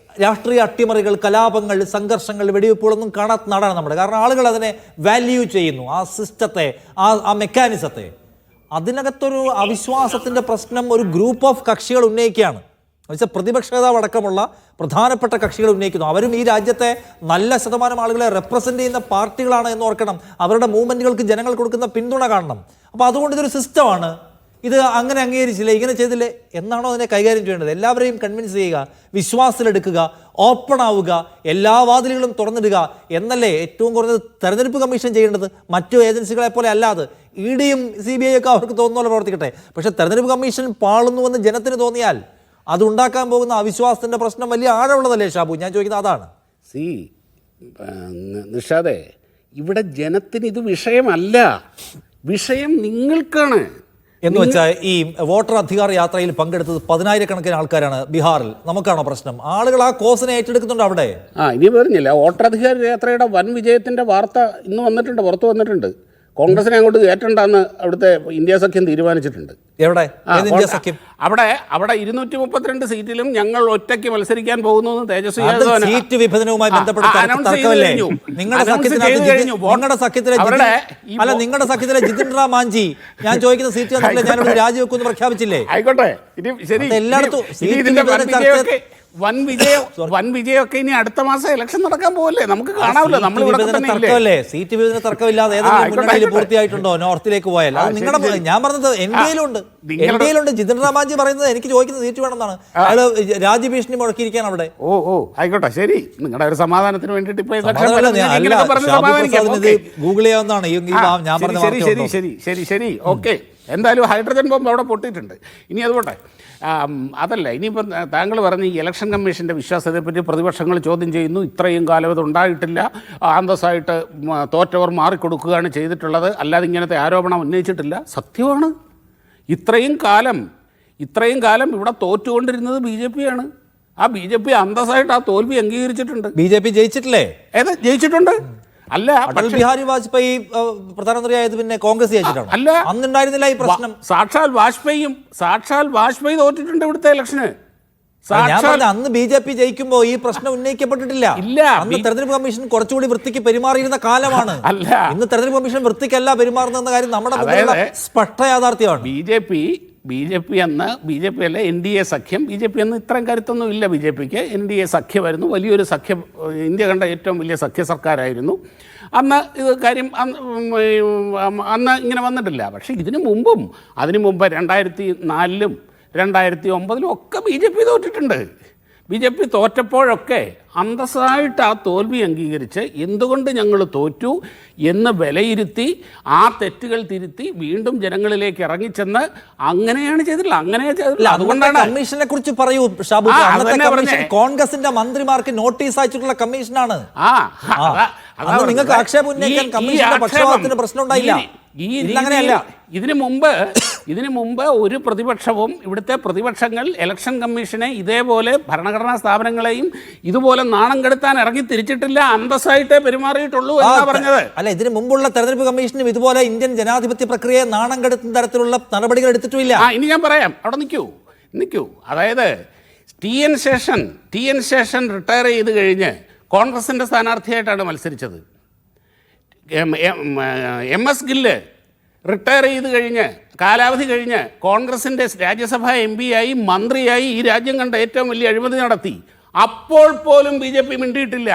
രാഷ്ട്രീയ അട്ടിമറികൾ, കലാപങ്ങൾ, സംഘർഷങ്ങൾ, വെടിവെപ്പുകളൊന്നും കാണാത്ത നാടാണ് നമ്മുടെ. കാരണം ആളുകൾ അതിനെ വാല്യൂ ചെയ്യുന്നു, ആ സിസ്റ്റത്തെ, ആ മെക്കാനിസത്തെ. അതിനകത്തൊരു അവിശ്വാസത്തിൻ്റെ പ്രശ്നം ഒരു ഗ്രൂപ്പ് ഓഫ് കക്ഷികൾ ഉന്നയിക്കുകയാണ്. എന്നുവെച്ചാൽ പ്രതിപക്ഷ നേതാവ് അടക്കമുള്ള പ്രധാനപ്പെട്ട കക്ഷികൾ ഉന്നയിക്കുന്നു. അവരും ഈ രാജ്യത്തെ നല്ല ശതമാനം ആളുകളെ റെപ്രസെൻ്റ് ചെയ്യുന്ന പാർട്ടികളാണ് എന്ന് ഓർക്കണം. അവരുടെ മൂവ്മെൻറ്റുകൾക്ക് ജനങ്ങൾ കൊടുക്കുന്ന പിന്തുണ കാണണം. അപ്പോൾ അതുകൊണ്ട് ഇതൊരു സിസ്റ്റമാണ്. ഇത് അങ്ങനെ അംഗീകരിച്ചില്ലേ, ഇങ്ങനെ ചെയ്തില്ലേ എന്നാണോ അതിനെ കൈകാര്യം ചെയ്യേണ്ടത്? എല്ലാവരെയും കൺവിൻസ് ചെയ്യുക, വിശ്വാസത്തിലെടുക്കുക, ഓപ്പൺ ആവുക, എല്ലാ വാതിലുകളും തുറന്നിടുക എന്നല്ലേ ഏറ്റവും കുറഞ്ഞത് തെരഞ്ഞെടുപ്പ് കമ്മീഷൻ ചെയ്യേണ്ടത്. മറ്റു ഏജൻസികളെ പോലെ അല്ലാതെ EDയും CBI ഒക്കെ അവർക്ക് തോന്നുന്ന പോലെ പ്രവർത്തിക്കട്ടെ. പക്ഷേ തെരഞ്ഞെടുപ്പ് കമ്മീഷൻ പാളുന്നുവെന്ന് ജനത്തിന് തോന്നിയാൽ അതുണ്ടാക്കാൻ പോകുന്ന അവിശ്വാസത്തിൻ്റെ പ്രശ്നം വലിയ ആഴമുള്ളതല്ലേ ഷാബു? ഞാൻ ചോദിക്കുന്നത് അതാണ്. നിഷാദേ, ഇവിടെ ജനത്തിന് ഇത് വിഷയമല്ല, വിഷയം നിങ്ങൾക്കാണ്. എന്ന് വെച്ചാൽ ഈ വോട്ടർ അധികാര യാത്രയിൽ പങ്കെടുത്തത് 10,000 ആൾക്കാരാണ് ബീഹാറിൽ. നമുക്കാണോ പ്രശ്നം? ആളുകൾ ആ കോസിനെ ഏറ്റെടുക്കുന്നുണ്ട് അവിടെ. ഇനി പറഞ്ഞില്ല, വോട്ടർ അധികാര യാത്രയുടെ വൻ വിജയത്തിൻ്റെ വാർത്ത ഇന്ന് വന്നിട്ടുണ്ട്, പുറത്തു വന്നിട്ടുണ്ട്. കോൺഗ്രസിനെ അങ്ങോട്ട് കയറ്റണ്ടെന്ന് അവിടുത്തെ ഇന്ത്യ സഖ്യം തീരുമാനിച്ചിട്ടുണ്ട്. എവിടെ? അവിടെ 232 സീറ്റിലും ഞങ്ങൾ ഒറ്റയ്ക്ക് മത്സരിക്കാൻ പോകുന്നു തേജസ്വി സീറ്റ് വിഭജനവുമായി ബന്ധപ്പെട്ട നിങ്ങളുടെ സഖ്യത്തിലെ ജിതിൻ റാം മാഞ്ചി ഞാൻ ചോദിക്കുന്ന സീറ്റ് ഞാനിവിടെ രാജിവെക്കുമെന്ന് പ്രഖ്യാപിച്ചില്ലേ? ആയിക്കോട്ടെ, എല്ലായിടത്തും വൻ വിജയമൊക്കെ ഇനി അടുത്ത മാസം ഇലക്ഷൻ നടക്കാൻ പോകല്ലേ, നമുക്ക് കാണാമല്ലോ. തർക്കമല്ലേ, സീറ്റ് വിഭജന തർക്കമില്ലാതെ ഏതെങ്കിലും പൂർത്തിയായിട്ടുണ്ടോ നോർത്തിലേക്ക് പോയാൽ? നിങ്ങളുടെ ഞാൻ പറഞ്ഞത് എൻഡിഎയിലുണ്ട്. ജിതിൻ റാം മാഞ്ചി പറയുന്നത് എനിക്ക് ചോദിക്കുന്ന സീറ്റ് വേണമെന്നാണ്. അയാള് രാജ്യഭീഷണി മുഴക്കിയിരിക്കുകയാണ് അവിടെ. ആയിക്കോട്ടെ, ശരി, നിങ്ങളുടെ ഒരു സമാധാനത്തിന് വേണ്ടിയിട്ട് ഗൂഗിൾ ചെയ്യാവുന്നതാണ് ഞാൻ പറഞ്ഞത്. ശരി, ഓക്കെ. എന്തായാലും ഹൈഡ്രജൻ ബോംബ് അവിടെ പൊട്ടിയിട്ടുണ്ട്. ഇനി അതുകൊട്ടെ, അതല്ല, ഇനിയിപ്പം താങ്കൾ പറഞ്ഞ് ഈ ഇലക്ഷൻ കമ്മീഷൻ്റെ വിശ്വാസത്തെപ്പറ്റി പ്രതിപക്ഷങ്ങൾ ചോദ്യം ചെയ്യുന്നു. ഇത്രയും കാലം ഇത് ഉണ്ടായിട്ടില്ല, അന്തസ്സായിട്ട് തോറ്റവർ മാറിക്കൊടുക്കുകയാണ് ചെയ്തിട്ടുള്ളത്, അല്ലാതെ ഇങ്ങനത്തെ ആരോപണം ഉന്നയിച്ചിട്ടില്ല. സത്യമാണ്. ഇത്രയും കാലം ഇവിടെ തോറ്റുകൊണ്ടിരുന്നത് BJP ആണ്. ആ BJP അന്തസ്സായിട്ട് ആ തോൽവി അംഗീകരിച്ചിട്ടുണ്ട്. BJP ജയിച്ചിട്ടില്ലേ? ജയിച്ചിട്ടുണ്ട്. അല്ല, അടൽ ബിഹാരി വാജ്പേയി പ്രധാനമന്ത്രിയായത് പിന്നെ കോൺഗ്രസ് ജയിച്ചിട്ടാണ്. അല്ല, അന്നുണ്ടായിരുന്നില്ല ഈ പ്രശ്നം. സാക്ഷാൽ വാജ്പേയി തോറ്റിട്ടുണ്ട് ഇവിടുത്തെ ഇലക്ഷന്. അന്ന് BJP ജയിക്കുമ്പോ ഈ പ്രശ്നം ഉന്നയിക്കപ്പെട്ടിട്ടില്ല. അന്ന് തെരഞ്ഞെടുപ്പ് കമ്മീഷൻ കുറച്ചുകൂടി വൃത്തിക്ക് പെരുമാറിയിരുന്ന കാലമാണ്. ഇന്ന് തെരഞ്ഞെടുപ്പ് കമ്മീഷൻ വൃത്തിക്കല്ല പെരുമാറുന്ന കാര്യം നമ്മുടെ മുന്നിലുള്ള സ്പഷ്ട യാഥാർത്ഥ്യമാണ്. BJP അല്ല, NDA സഖ്യം. BJP അന്ന് ഇത്രയും കരുത്തൊന്നും ഇല്ല. BJPക്ക് NDA സഖ്യമായിരുന്നു, വലിയൊരു സഖ്യം, ഇന്ത്യ കണ്ട ഏറ്റവും വലിയ സഖ്യ സർക്കാരായിരുന്നു അന്ന്. ഇത് കാര്യം അന്ന് ഇങ്ങനെ വന്നിട്ടില്ല. പക്ഷേ അതിനു മുമ്പ് 2004-ലും 2009-ലും ഒക്കെ BJP തോറ്റിട്ടുണ്ട്. BJP തോറ്റപ്പോഴൊക്കെ അന്തസ്സായിട്ട് ആ തോൽവി അംഗീകരിച്ച് എന്തുകൊണ്ട് ഞങ്ങൾ തോറ്റു എന്ന് വിലയിരുത്തി ആ തെറ്റുകൾ തിരുത്തി വീണ്ടും ജനങ്ങളിലേക്ക് ഇറങ്ങിച്ചെന്ന് അങ്ങനെയാണ് ചെയ്തിട്ടില്ല. അതുകൊണ്ടാണ് കമ്മീഷനെ കുറിച്ച് പറയൂ ഷാബു. കോൺഗ്രസിന്റെ മന്ത്രിമാർക്ക് നോട്ടീസ് അയച്ചിട്ടുള്ള കമ്മീഷനാണ്. നിങ്ങൾക്ക് ആക്ഷേപം ഉന്നയിക്കാൻ കമ്മീഷന്റെ പക്ഷപാതത്തിന് പ്രശ്നം ഉണ്ടായില്ല. ഇതിനു മുമ്പ് ഒരു പ്രതിപക്ഷവും ഇവിടുത്തെ പ്രതിപക്ഷങ്ങൾ ഇലക്ഷൻ കമ്മീഷനെ ഇതേപോലെ ഭരണഘടനാ സ്ഥാപനങ്ങളെയും ഇതുപോലെ നാണം കെടുത്താൻ ഇറങ്ങി തിരിച്ചിട്ടില്ല, അന്തസ്സായിട്ടേ പെരുമാറിയിട്ടുള്ളൂ എന്നാ പറഞ്ഞത്. അല്ല, ഇതിനു മുമ്പുള്ള തെരഞ്ഞെടുപ്പ് കമ്മീഷനും ഇതുപോലെ ഇന്ത്യൻ ജനാധിപത്യ പ്രക്രിയയെ നാണം കെടുത്തുന്ന തരത്തിലുള്ള നടപടികൾ എടുത്തിട്ടില്ല. ഇനി ഞാൻ പറയാം, അവിടെ നിൽക്കൂ. അതായത് ടി എൻ ശേഷൻ റിട്ടയർ ചെയ്ത് കഴിഞ്ഞ് കോൺഗ്രസിൻ്റെ സ്ഥാനാർത്ഥിയായിട്ടാണ് മത്സരിച്ചത്. MS ഗില്ല് റിട്ടയർ ചെയ്ത് കഴിഞ്ഞ് കാലാവധി കഴിഞ്ഞ് കോൺഗ്രസിൻ്റെ രാജ്യസഭാ MP ആയി മന്ത്രിയായി ഈ രാജ്യം കണ്ട ഏറ്റവും വലിയ അഴിമതി നടത്തി. അപ്പോൾ പോലും BJP മിണ്ടിയിട്ടില്ല,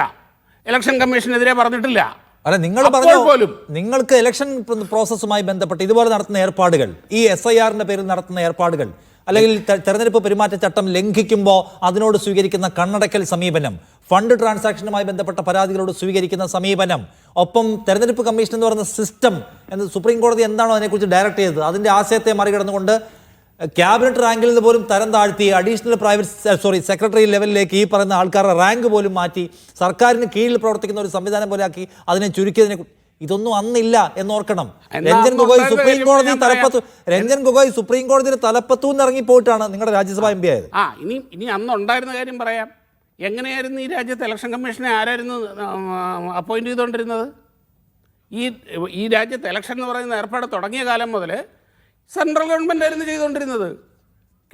ഇലക്ഷൻ കമ്മീഷനെതിരെ പറഞ്ഞിട്ടില്ല. അല്ല, നിങ്ങൾ പറഞ്ഞു നിങ്ങൾക്ക് ഇലക്ഷൻ പ്രോസസ്സുമായി ബന്ധപ്പെട്ട് ഇതുപോലെ നടത്തുന്ന ഏർപ്പാടുകൾ, ഈ SIRന്റെ പേരിൽ നടത്തുന്ന ഏർപ്പാടുകൾ, അല്ലെങ്കിൽ തെരഞ്ഞെടുപ്പ് പെരുമാറ്റച്ചട്ടം ലംഘിക്കുമ്പോൾ അതിനോട് സ്വീകരിക്കുന്ന കണ്ണടക്കൽ സമീപനം, ഫണ്ട് ട്രാൻസാക്ഷനുമായി ബന്ധപ്പെട്ട പരാതികളോട് സ്വീകരിക്കുന്ന സമീപനം, ഒപ്പം തെരഞ്ഞെടുപ്പ് കമ്മീഷൻ എന്ന് പറയുന്ന സിസ്റ്റം എന്ന് സുപ്രീം കോടതി എന്താണോ അതിനെക്കുറിച്ച് ഡയറക്റ്റ് ചെയ്തത് അതിൻ്റെ ആശയത്തെ മറികടന്നുകൊണ്ട് ക്യാബിനറ്റ് റാങ്കിൽ നിന്ന് പോലും തരം താഴ്ത്തി അഡീഷണൽ സെക്രട്ടറി ലെവലിലേക്ക് ഈ പറയുന്ന ആൾക്കാരുടെ റാങ്ക് പോലും മാറ്റി സർക്കാരിന് കീഴിൽ പ്രവർത്തിക്കുന്ന ഒരു സംവിധാനം പോലെ ആക്കി അതിനെ ചുരുക്കിയതിനെ, ഇതൊന്നും അന്നില്ല എന്നോർക്കണം. രഞ്ജൻ ഗൊഗോയ് സുപ്രീം കോടതിയുടെ തലപ്പത്തൂന്ന് ഇറങ്ങിപ്പോയിട്ടാണ് നിങ്ങളുടെ രാജ്യസഭാ MP ആയത്. ഇനി അന്നുണ്ടായിരുന്ന കാര്യം പറയാം. എങ്ങനെയായിരുന്നു ഈ രാജ്യത്ത് ഇലക്ഷൻ കമ്മീഷനെ ആരായിരുന്നു അപ്പോയിന്റ് ചെയ്തുകൊണ്ടിരുന്നത്? ഈ രാജ്യത്ത് ഇലക്ഷൻ എന്ന് പറയുന്ന ഏർപ്പാട് തുടങ്ങിയ കാലം മുതൽ സെൻട്രൽ ഗവൺമെൻറ് ആയിരുന്നു ചെയ്തുകൊണ്ടിരുന്നത്,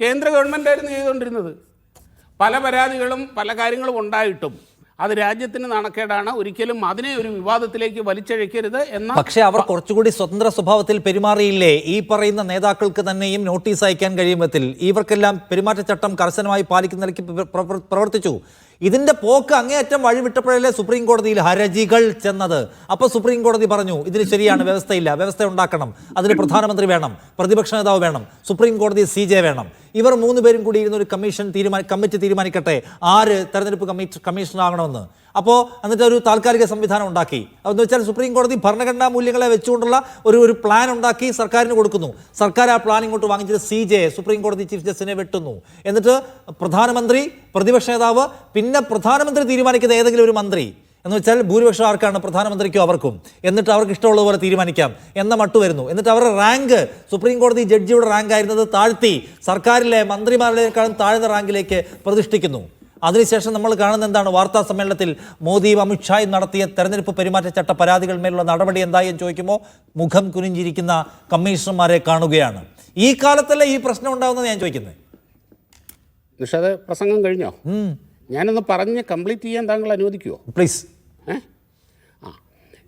കേന്ദ്ര ഗവൺമെൻറ് ആയിരുന്നു ചെയ്തുകൊണ്ടിരുന്നത്. പല പരാതികളും പല കാര്യങ്ങളും ഉണ്ടായിട്ടും അത് രാജ്യത്തിന് നാണക്കേടാണ്. ഒരിക്കലും അതിനെ ഒരു വിവാദത്തിലേക്ക് വലിച്ചഴക്കരുത് എന്ന. പക്ഷേ അവർ കുറച്ചുകൂടി സ്വതന്ത്ര സ്വഭാവത്തിൽ പെരുമാറിയില്ലേ? ഈ പറയുന്ന നേതാക്കൾക്ക് തന്നെയും നോട്ടീസ് അയക്കാൻ കഴിയുമ്പോൾ ഇവർക്കെല്ലാം പെരുമാറ്റച്ചട്ടം കർശനമായി പാലിക്കുന്ന നിലയ്ക്ക് പ്രവർത്തിച്ചു. ഇതിന്റെ പോക്ക് അങ്ങേയറ്റം വഴിവിട്ടപ്പോഴല്ലേ സുപ്രീം കോടതിയിൽ ഹർജികൾ ചെന്നത്. അപ്പോൾ സുപ്രീം കോടതി പറഞ്ഞു ഇതിന് ശരിയാണ്, വ്യവസ്ഥയില്ല, വ്യവസ്ഥ ഉണ്ടാക്കണം, അതിന് പ്രധാനമന്ത്രി വേണം, പ്രതിപക്ഷ നേതാവ് വേണം, സുപ്രീം കോടതി CJ വേണം. ഇവർ 3 പേരും കൂടി ഇരുന്ന ഒരു കമ്മിറ്റി തീരുമാനിക്കട്ടെ ആര് തെരഞ്ഞെടുപ്പ് കമ്മീഷണർ ആകണമെന്ന്. അപ്പോൾ എന്നിട്ട് ഒരു താൽക്കാലിക സംവിധാനം ഉണ്ടാക്കി. അതെന്ന് വെച്ചാൽ സുപ്രീം കോടതി ഭരണഘടനാ മൂല്യങ്ങളെ വെച്ചുകൊണ്ടുള്ള ഒരു പ്ലാൻ ഉണ്ടാക്കി സർക്കാരിന് കൊടുക്കുന്നു. സർക്കാർ ആ പ്ലാൻ ഇങ്ങോട്ട് വാങ്ങിച്ചിട്ട് CJ സുപ്രീം കോടതി ചീഫ് ജസ്റ്റിസിനെ വെട്ടുന്നു. എന്നിട്ട് പ്രധാനമന്ത്രി, പ്രതിപക്ഷ നേതാവ്, പിന്നെ പ്രധാനമന്ത്രി തീരുമാനിക്കുന്ന ഏതെങ്കിലും ഒരു മന്ത്രി എന്ന് വെച്ചാൽ ഭൂരിപക്ഷം ആർക്കാണ്? പ്രധാനമന്ത്രിക്കോ അവർക്കും. എന്നിട്ട് അവർക്ക് ഇഷ്ടമുള്ളതുപോലെ തീരുമാനിക്കാം എന്ന മട്ട് വരുന്നു. എന്നിട്ട് അവരുടെ റാങ്ക് സുപ്രീം കോടതി ജഡ്ജിയുടെ റാങ്ക് ആയിരുന്നത് താഴ്ത്തി സർക്കാരിലെ മന്ത്രിമാരുടെക്കാളും താഴ്ന്ന റാങ്കിലേക്ക് പ്രതിഷ്ഠിക്കുന്നു. അതിനുശേഷം നമ്മൾ കാണുന്ന എന്താണ്? വാർത്താ സമ്മേളനത്തിൽ മോദിയും അമിത്ഷായും നടത്തിയ തെരഞ്ഞെടുപ്പ് പെരുമാറ്റച്ചട്ട പരാതികൾ മേലുള്ള നടപടി എന്തായി എന്ന് ചോദിക്കുമ്പോൾ മുഖം കുനിഞ്ഞിരിക്കുന്ന കമ്മീഷണർമാരെ കാണുകയാണ്. ഈ കാലത്തല്ലേ ഈ പ്രശ്നം ഉണ്ടാകുന്നത് ഞാൻ ചോദിക്കുന്നത്. നിഷാദ്, പ്രസംഗം കഴിഞ്ഞോ? ഞാനൊന്ന് പറഞ്ഞ് കംപ്ലീറ്റ് ചെയ്യാൻ താങ്കൾ അനുവദിക്കുമോ പ്ലീസ്?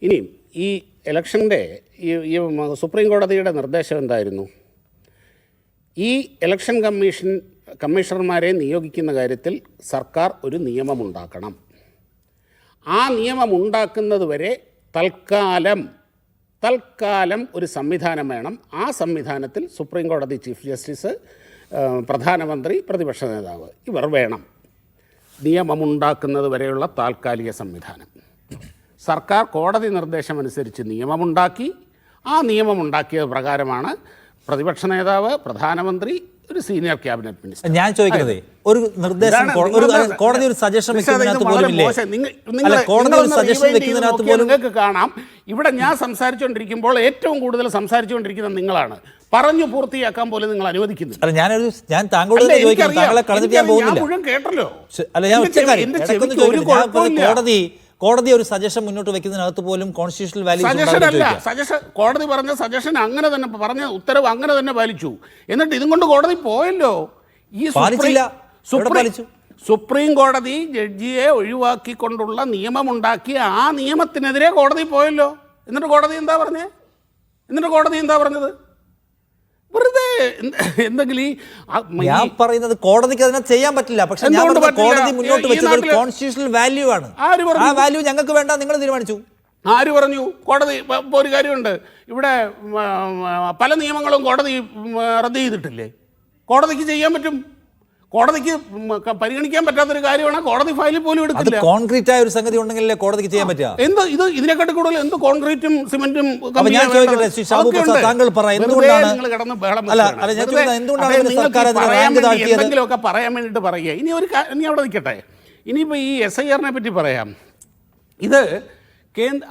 ഇനി ഈ ഇലക്ഷൻ്റെ ഈ സുപ്രീം കോടതിയുടെ നിർദ്ദേശം എന്തായിരുന്നു? ഈ ഇലക്ഷൻ കമ്മീഷണർമാരെ നിയോഗിക്കുന്ന കാര്യത്തിൽ സർക്കാർ ഒരു നിയമമുണ്ടാക്കണം. ആ നിയമമുണ്ടാക്കുന്നത് വരെ തൽക്കാലം ഒരു സംവിധാനം വേണം. ആ സംവിധാനത്തിൽ സുപ്രീം കോടതി ചീഫ് ജസ്റ്റിസ്, പ്രധാനമന്ത്രി, പ്രതിപക്ഷ നേതാവ് ഇവർ വേണം. നിയമമുണ്ടാക്കുന്നത് വരെയുള്ള താൽക്കാലിക സംവിധാനം. സർക്കാർ കോടതി നിർദ്ദേശമനുസരിച്ച് നിയമമുണ്ടാക്കി. ആ നിയമമുണ്ടാക്കിയത് പ്രകാരമാണ് പ്രതിപക്ഷ നേതാവ്, പ്രധാനമന്ത്രി, ഒരു സീനിയർ ക്യാബിനറ്റ് മിനിസ്റ്റർ. ഞാൻ ചോദിക്കുന്നത് ഒരു നിർദ്ദേശം കോടതി ഒരു സജഷൻ വെക്കുന്നതിനകത്ത് പോലും ഇല്ലേ? കോടതി ഒരു സജഷൻ വെക്കുന്നതിനകത്ത് പോലും നിങ്ങൾക്ക് കാണാം. ഇവിടെ ഞാൻ സംസാരിച്ചുകൊണ്ടിരിക്കുമ്പോൾ ഏറ്റവും കൂടുതൽ സംസാരിച്ചുകൊണ്ടിരിക്കുന്നത് നിങ്ങളാണ്. പറഞ്ഞു പൂർത്തിയാക്കാൻ പോലും നിങ്ങൾ അനുവദിക്കുന്നില്ല. അല്ല, ഞാൻ താങ്കളോട് ചോദിക്കുന്നു, താങ്കളെ കളഞ്ഞിട്ട് ഞാൻ പോകുന്നില്ല. കേട്ടല്ലോ. അല്ല, ഞാൻ കോടതി ഒരു സജഷൻ മുന്നോട്ട് വെക്കുന്നതിനകത്ത് പോലും കോൺസ്റ്റിറ്റ്യൂഷണൽ സജഷൻ കോടതി പറഞ്ഞ സജഷൻ അങ്ങനെ തന്നെ പറഞ്ഞ ഉത്തരവ് അങ്ങനെ തന്നെ പാലിച്ചു. എന്നിട്ട് ഇതും കൊണ്ട് കോടതി പോയല്ലോ. ഈ സുപ്രീം കോടതി ജഡ്ജിയെ ഒഴിവാക്കിക്കൊണ്ടുള്ള നിയമമുണ്ടാക്കി. ആ നിയമത്തിനെതിരെ കോടതി പോയല്ലോ. എന്നിട്ട് കോടതി എന്താ പറഞ്ഞത്? വെറുതെ എന്തെങ്കിലും ഞാൻ പറയുന്നത് കോടതിക്ക് അതിനെ ചെയ്യാൻ പറ്റില്ല. പക്ഷെ കോടതി മുന്നോട്ട് വെച്ചത് കോൺസ്റ്റിറ്റ്യൂഷണൽ വാല്യൂ ആണ്. ആ വാല്യൂ ഞങ്ങൾക്ക് വേണ്ട, നിങ്ങൾ തീരുമാനിച്ചു. ആര് പറഞ്ഞു? കോടതി. ഇപ്പോൾ ഒരു കാര്യമുണ്ട്, ഇവിടെ പല നിയമങ്ങളും കോടതി റദ്ദ് ചെയ്തിട്ടില്ലേ? കോടതിക്ക് ചെയ്യാൻ പറ്റും. കോടതിക്ക് പരിഗണിക്കാൻ പറ്റാത്തൊരു കാര്യമാണ്. കോടതി ഫയലിൽ പോലും അത് എടുക്കില്ല. കോൺക്രീറ്റ് ആയ ഒരു സംഗതി ഉണ്ടെങ്കിലേ കോടതിക്ക് ചെയ്യാൻ പറ്റുക. ഇതിനെക്കാട്ടി കൂടുതൽ എന്ത് കോൺക്രീറ്റും സിമെന്റും അപ്പൊ ഞാൻ ചോദിക്കട്ടെ ശ്രീ ഷാബു പ്രസാദ്, താങ്കൾ പറ എന്തുകൊണ്ടാണ് എന്തെങ്കിലുമൊക്കെ പറയാൻ വേണ്ടിയിട്ട് പറയുക. ഇനി അവിടെ നിൽക്കട്ടെ. ഇനിയിപ്പോൾ ഈ SIR-നെ പറ്റി പറയാം. ഇത്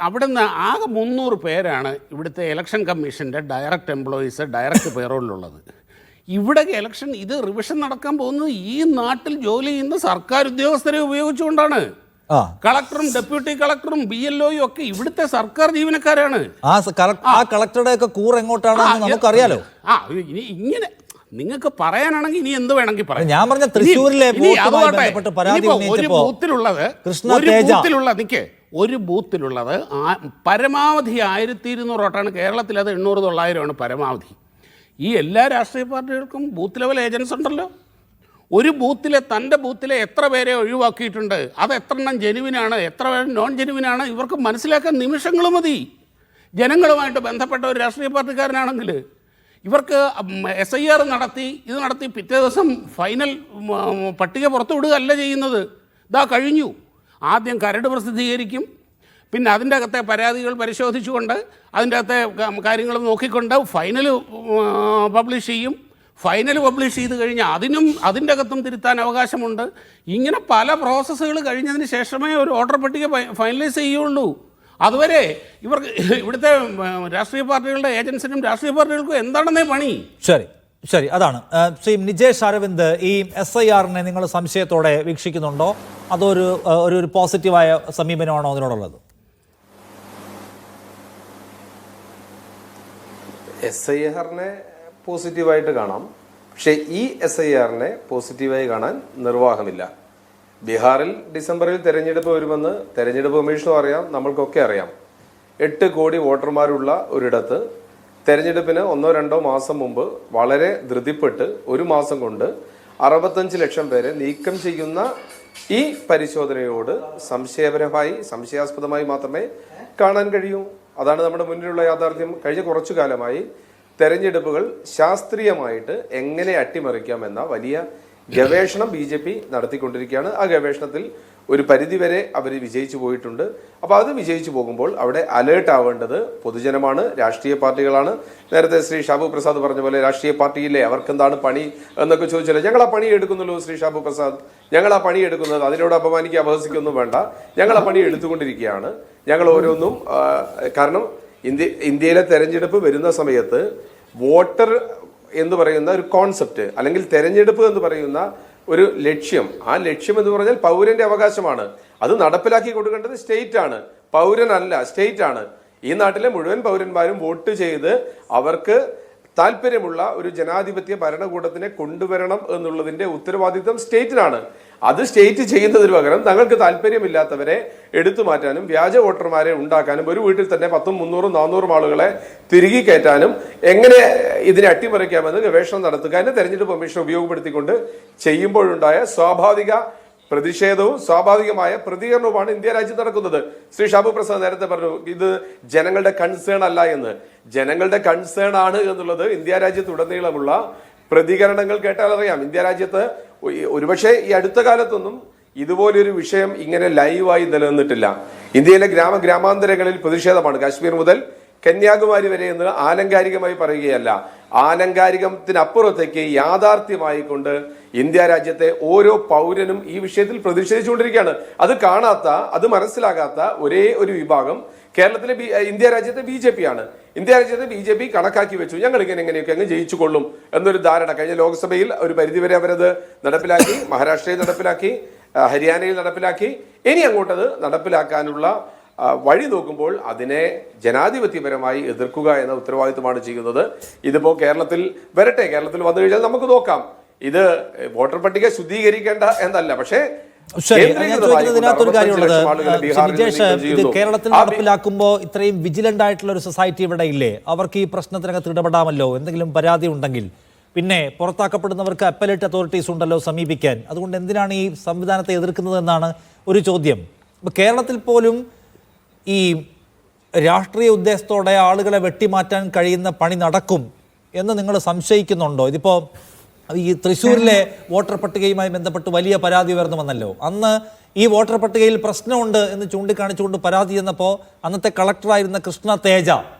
അവിടുന്ന് ആകെ 300 പേരാണ് ഇവിടുത്തെ ഇലക്ഷൻ കമ്മീഷൻ്റെ ഡയറക്റ്റ് എംപ്ലോയീസ്, ഡയറക്റ്റ് പേറോളിലുള്ളത്. ഇവിടെ ഇലക്ഷൻ ഇത് റിവിഷൻ നടക്കാൻ പോകുന്നത് ഈ നാട്ടിൽ ജോലി ചെയ്യുന്ന സർക്കാർ ഉദ്യോഗസ്ഥരെ ഉപയോഗിച്ചുകൊണ്ടാണ്. കളക്ടറും ഡെപ്യൂട്ടി കളക്ടറും BLOയും ഒക്കെ ഇവിടുത്തെ സർക്കാർ ജീവനക്കാരാണ്. ആ കളക്ടറുടെ ഒക്കെ കൂർ എങ്ങോട്ടാണെന്ന് നമുക്കറിയാലോ. ഇങ്ങനെ നിങ്ങൾക്ക് പറയാനാണെങ്കിൽ ഇനി എന്ത് വേണമെങ്കിൽ പറയാം. ഞാൻ പറഞ്ഞ തൃശ്ശൂരിലെ ഒരു ബൂത്തിലുള്ളത് പരമാവധി 1200 വോട്ടാണ്. കേരളത്തിൽ അത് 800-900 പരമാവധി. ഈ എല്ലാ രാഷ്ട്രീയ പാർട്ടികൾക്കും ബൂത്ത് ലെവൽ ഏജൻസ് ഉണ്ടല്ലോ. ഒരു ബൂത്തിലെ തൻ്റെ ബൂത്തിലെ എത്ര പേരെ ഒഴിവാക്കിയിട്ടുണ്ട്, അത് എത്ര എണ്ണം ജെനുവിനാണ്, എത്ര പേര് നോൺ ജെനുവിനാണ്, ഇവർക്ക് മനസ്സിലാക്കാൻ നിമിഷങ്ങൾ മതി. ജനങ്ങളുമായിട്ട് ബന്ധപ്പെട്ട ഒരു രാഷ്ട്രീയ പാർട്ടിക്കാരനാണെങ്കിൽ ഇവർക്ക് SIR നടത്തി പിറ്റേ ദിവസം ഫൈനൽ പട്ടിക പുറത്തുവിടുകയല്ല ചെയ്യുന്നത്. ഇതാ കഴിഞ്ഞു. ആദ്യം കരട് പ്രസിദ്ധീകരിക്കും, പിന്നെ അതിൻ്റെ അകത്തെ പരാതികൾ പരിശോധിച്ചുകൊണ്ട് അതിൻ്റെ അകത്തെ കാര്യങ്ങൾ നോക്കിക്കൊണ്ട് ഫൈനൽ പബ്ലിഷ് ചെയ്യും. ഫൈനൽ പബ്ലിഷ് ചെയ്ത് കഴിഞ്ഞാൽ അതിൻ്റെ അകത്തും തിരുത്താൻ അവകാശമുണ്ട്. ഇങ്ങനെ പല പ്രോസസ്സുകൾ കഴിഞ്ഞതിന് ശേഷമേ ഒരു വോട്ടർ പട്ടിക ഫൈനലൈസ് ചെയ്യുള്ളൂ. അതുവരെ ഇവിടുത്തെ രാഷ്ട്രീയ പാർട്ടികളുടെ ഏജൻസിനും രാഷ്ട്രീയ പാർട്ടികൾക്കും എന്താണെന്നേ പണി. ശരി, അതാണ്. ശ്രീ നിജേഷ് അരവിന്ദ്, ഈ SIR-നെ നിങ്ങൾ സംശയത്തോടെ വീക്ഷിക്കുന്നുണ്ടോ, അതോ ഒരു പോസിറ്റീവായ സമീപനമാണോ അതിനോടുള്ളത്? SIR-നെ പോസിറ്റീവായിട്ട് കാണാം, പക്ഷേ ഈ SIR-നെ പോസിറ്റീവായി കാണാൻ നിർവാഹമില്ല. ബീഹാറിൽ ഡിസംബറിൽ തെരഞ്ഞെടുപ്പ് വരുമെന്ന് തെരഞ്ഞെടുപ്പ് കമ്മീഷനും അറിയാം, നമ്മൾക്കൊക്കെ അറിയാം. 8 കോടി വോട്ടർമാരുള്ള ഒരിടത്ത് തെരഞ്ഞെടുപ്പിന് 1-2 മാസം മുമ്പ് വളരെ ധൃതിപ്പെട്ട് 1 മാസം കൊണ്ട് 65 ലക്ഷം പേരെ നീക്കം ചെയ്യുന്ന ഈ പരിശോധനയോട് സംശയാസ്പദമായി മാത്രമേ കാണാൻ കഴിയൂ. അതാണ് നമ്മുടെ മുന്നിലുള്ള യാഥാർത്ഥ്യം. കഴിഞ്ഞ കുറച്ചു കാലമായി തെരഞ്ഞെടുപ്പുകൾ ശാസ്ത്രീയമായിട്ട് എങ്ങനെ അട്ടിമറിക്കാമെന്ന വലിയ ഗവേഷണം BJP നടത്തിക്കൊണ്ടിരിക്കുകയാണ്. ആ ഗവേഷണത്തിൽ ഒരു പരിധിവരെ അവർ വിജയിച്ചു പോയിട്ടുണ്ട്. അപ്പോൾ അത് വിജയിച്ചു പോകുമ്പോൾ അവിടെ അലേർട്ട് ആവേണ്ടത് പൊതുജനമാണ്, രാഷ്ട്രീയ പാർട്ടികളാണ്. നേരത്തെ ശ്രീ ഷാബു പ്രസാദ് പറഞ്ഞ പോലെ രാഷ്ട്രീയ പാർട്ടിയില്ലേ, അവർക്ക് എന്താണ് പണി എന്നൊക്കെ ചോദിച്ചാൽ ഞങ്ങൾ ആ പണി എടുക്കുന്നുള്ളൂ. ശ്രീ ഷാബു പ്രസാദ്, ഞങ്ങൾ ആ പണി എടുക്കുന്നത്, അതിനോട് അപമാനിക്കുക അപഹസിക്കൊന്നും വേണ്ട, ഞങ്ങൾ ആ പണി എടുത്തുകൊണ്ടിരിക്കുകയാണ്. ഞങ്ങൾ ഓരോന്നും കാരണം ഇന്ത്യയിലെ തെരഞ്ഞെടുപ്പ് വരുന്ന സമയത്ത് വോട്ടർ എന്ന് പറയുന്ന ഒരു കോൺസെപ്റ്റ്, അല്ലെങ്കിൽ തെരഞ്ഞെടുപ്പ് എന്ന് പറയുന്ന ഒരു ലക്ഷ്യം, ആ ലക്ഷ്യം എന്ന് പറഞ്ഞാൽ പൗരന്റെ അവകാശമാണ്. അത് നടപ്പിലാക്കി കൊടുക്കേണ്ടത് സ്റ്റേറ്റ് ആണ്, പൗരനല്ല, സ്റ്റേറ്റ് ആണ്. ഈ നാട്ടിലെ മുഴുവൻ പൗരന്മാരും വോട്ട് ചെയ്ത് അവർക്ക് താല്പര്യമുള്ള ഒരു ജനാധിപത്യ ഭരണകൂടത്തിനെ കൊണ്ടുവരണം എന്നുള്ളതിന്റെ ഉത്തരവാദിത്വം സ്റ്റേറ്റിനാണ്. അത് സ്റ്റേറ്റ് ചെയ്യുന്നതിന് പകരം തങ്ങൾക്ക് താല്പര്യമില്ലാത്തവരെ എടുത്തു മാറ്റാനും വ്യാജ വോട്ടർമാരെ ഉണ്ടാക്കാനും ഒരു വീട്ടിൽ തന്നെ 100, 300, 400 ആളുകളെ തിരികെ കയറ്റാനും എങ്ങനെ ഇതിനെ അട്ടിമറിക്കാമെന്ന് ഗവേഷണം നടത്തുക എന്ന് തെരഞ്ഞെടുപ്പ് കമ്മീഷൻ ഉപയോഗപ്പെടുത്തിക്കൊണ്ട് ചെയ്യുമ്പോഴുണ്ടായ സ്വാഭാവിക പ്രതിഷേധവും സ്വാഭാവികമായ പ്രതികരണവുമാണ് ഇന്ത്യ രാജ്യത്ത് നടക്കുന്നത്. ശ്രീ ഷാബു പ്രസാദ് നേരത്തെ പറഞ്ഞു ഇത് ജനങ്ങളുടെ കൺസേൺ അല്ല എന്ന്. ജനങ്ങളുടെ കൺസേൺ ആണ് എന്നുള്ളത് ഇന്ത്യ രാജ്യത്തുടനീളമുള്ള പ്രതികരണങ്ങൾ കേട്ടാൽ അറിയാം. ഇന്ത്യ രാജ്യത്ത് ഒരുപക്ഷെ ഈ അടുത്ത കാലത്തൊന്നും ഇതുപോലൊരു വിഷയം ഇങ്ങനെ ലൈവായി നിലനിന്നിട്ടില്ല. ഇന്ത്യയിലെ ഗ്രാമാന്തരങ്ങളിൽ പ്രതിഷേധമാണ്. കാശ്മീർ മുതൽ കന്യാകുമാരി വരെ എന്ന് ആലങ്കാരികമായി പറയുകയല്ല, ആലങ്കാരികത്തിനപ്പുറത്തേക്ക് യാഥാർത്ഥ്യമായി കൊണ്ട് ഇന്ത്യ രാജ്യത്തെ ഓരോ പൗരനും ഈ വിഷയത്തിൽ പ്രതിഷേധിച്ചുകൊണ്ടിരിക്കുകയാണ്. അത് കാണാത്ത, അത് മനസ്സിലാകാത്ത ഒരേ ഒരു വിഭാഗം കേരളത്തിലെ ഇന്ത്യ രാജ്യത്തെ BJP ആണ്. ഇന്ത്യ രാജ്യത്തെ BJP കണക്കാക്കി വെച്ചു ഞങ്ങൾ എങ്ങനെയൊക്കെ അങ്ങ് ജയിച്ചുകൊള്ളും എന്നൊരു ധാരണ. കഴിഞ്ഞ ലോക്സഭയിൽ ഒരു പരിധിവരെ അവരത് നടപ്പിലാക്കി, മഹാരാഷ്ട്രയിൽ നടപ്പിലാക്കി, ഹരിയാനയിൽ നടപ്പിലാക്കി. ഇനി അങ്ങോട്ടത് നടപ്പിലാക്കാനുള്ള വഴി നോക്കുമ്പോൾ അതിനെ ജനാധിപത്യപരമായി എതിർക്കുക എന്ന ഉത്തരവാദിത്വമാണ് ചെയ്യുന്നത്. ഇതിപ്പോ കേരളത്തിൽ വരട്ടെ, കേരളത്തിൽ വന്നു കഴിഞ്ഞാൽ നമുക്ക് നോക്കാം. ഇത് വോട്ടർ പട്ടിക ശുദ്ധീകരിക്കേണ്ട എന്നല്ല, പക്ഷേ ഇതിനകത്തൊരു കാര്യമുള്ളത്, ഇത് കേരളത്തിൽ നടപ്പിലാക്കുമ്പോൾ ഇത്രയും വിജിലന്റ് ആയിട്ടുള്ള ഒരു സൊസൈറ്റി ഇവിടെ ഇല്ലേ? അവർക്ക് ഈ പ്രശ്നത്തിനകത്ത് ഇടപെടാമല്ലോ. എന്തെങ്കിലും പരാതി ഉണ്ടെങ്കിൽ പിന്നെ പുറത്താക്കപ്പെടുന്നവർക്ക് അപ്പലേറ്റ് അതോറിറ്റീസ് ഉണ്ടല്ലോ സമീപിക്കാൻ. അതുകൊണ്ട് എന്തിനാണ് ഈ സംവിധാനത്തെ എതിർക്കുന്നത് എന്നാണ് ഒരു ചോദ്യം. ഇപ്പൊ കേരളത്തിൽ പോലും ഈ രാഷ്ട്രീയ ഉദ്ദേശത്തോടെ ആളുകളെ വെട്ടിമാറ്റാൻ കഴിയുന്ന പണി നടക്കും എന്ന് നിങ്ങൾ സംശയിക്കുന്നുണ്ടോ? ഇതിപ്പോൾ ഈ തൃശ്ശൂരിലെ വോട്ടർ പട്ടികയുമായി ബന്ധപ്പെട്ട് വലിയ പരാതി ഉയർന്നു വന്നല്ലോ. അന്ന് ഈ വോട്ടർ പട്ടികയിൽ പ്രശ്നമുണ്ട് എന്ന് ചൂണ്ടിക്കാണിച്ചുകൊണ്ട് പരാതി ചെന്നപ്പോൾ അന്നത്തെ കളക്ടറായിരുന്ന കൃഷ്ണ തേജ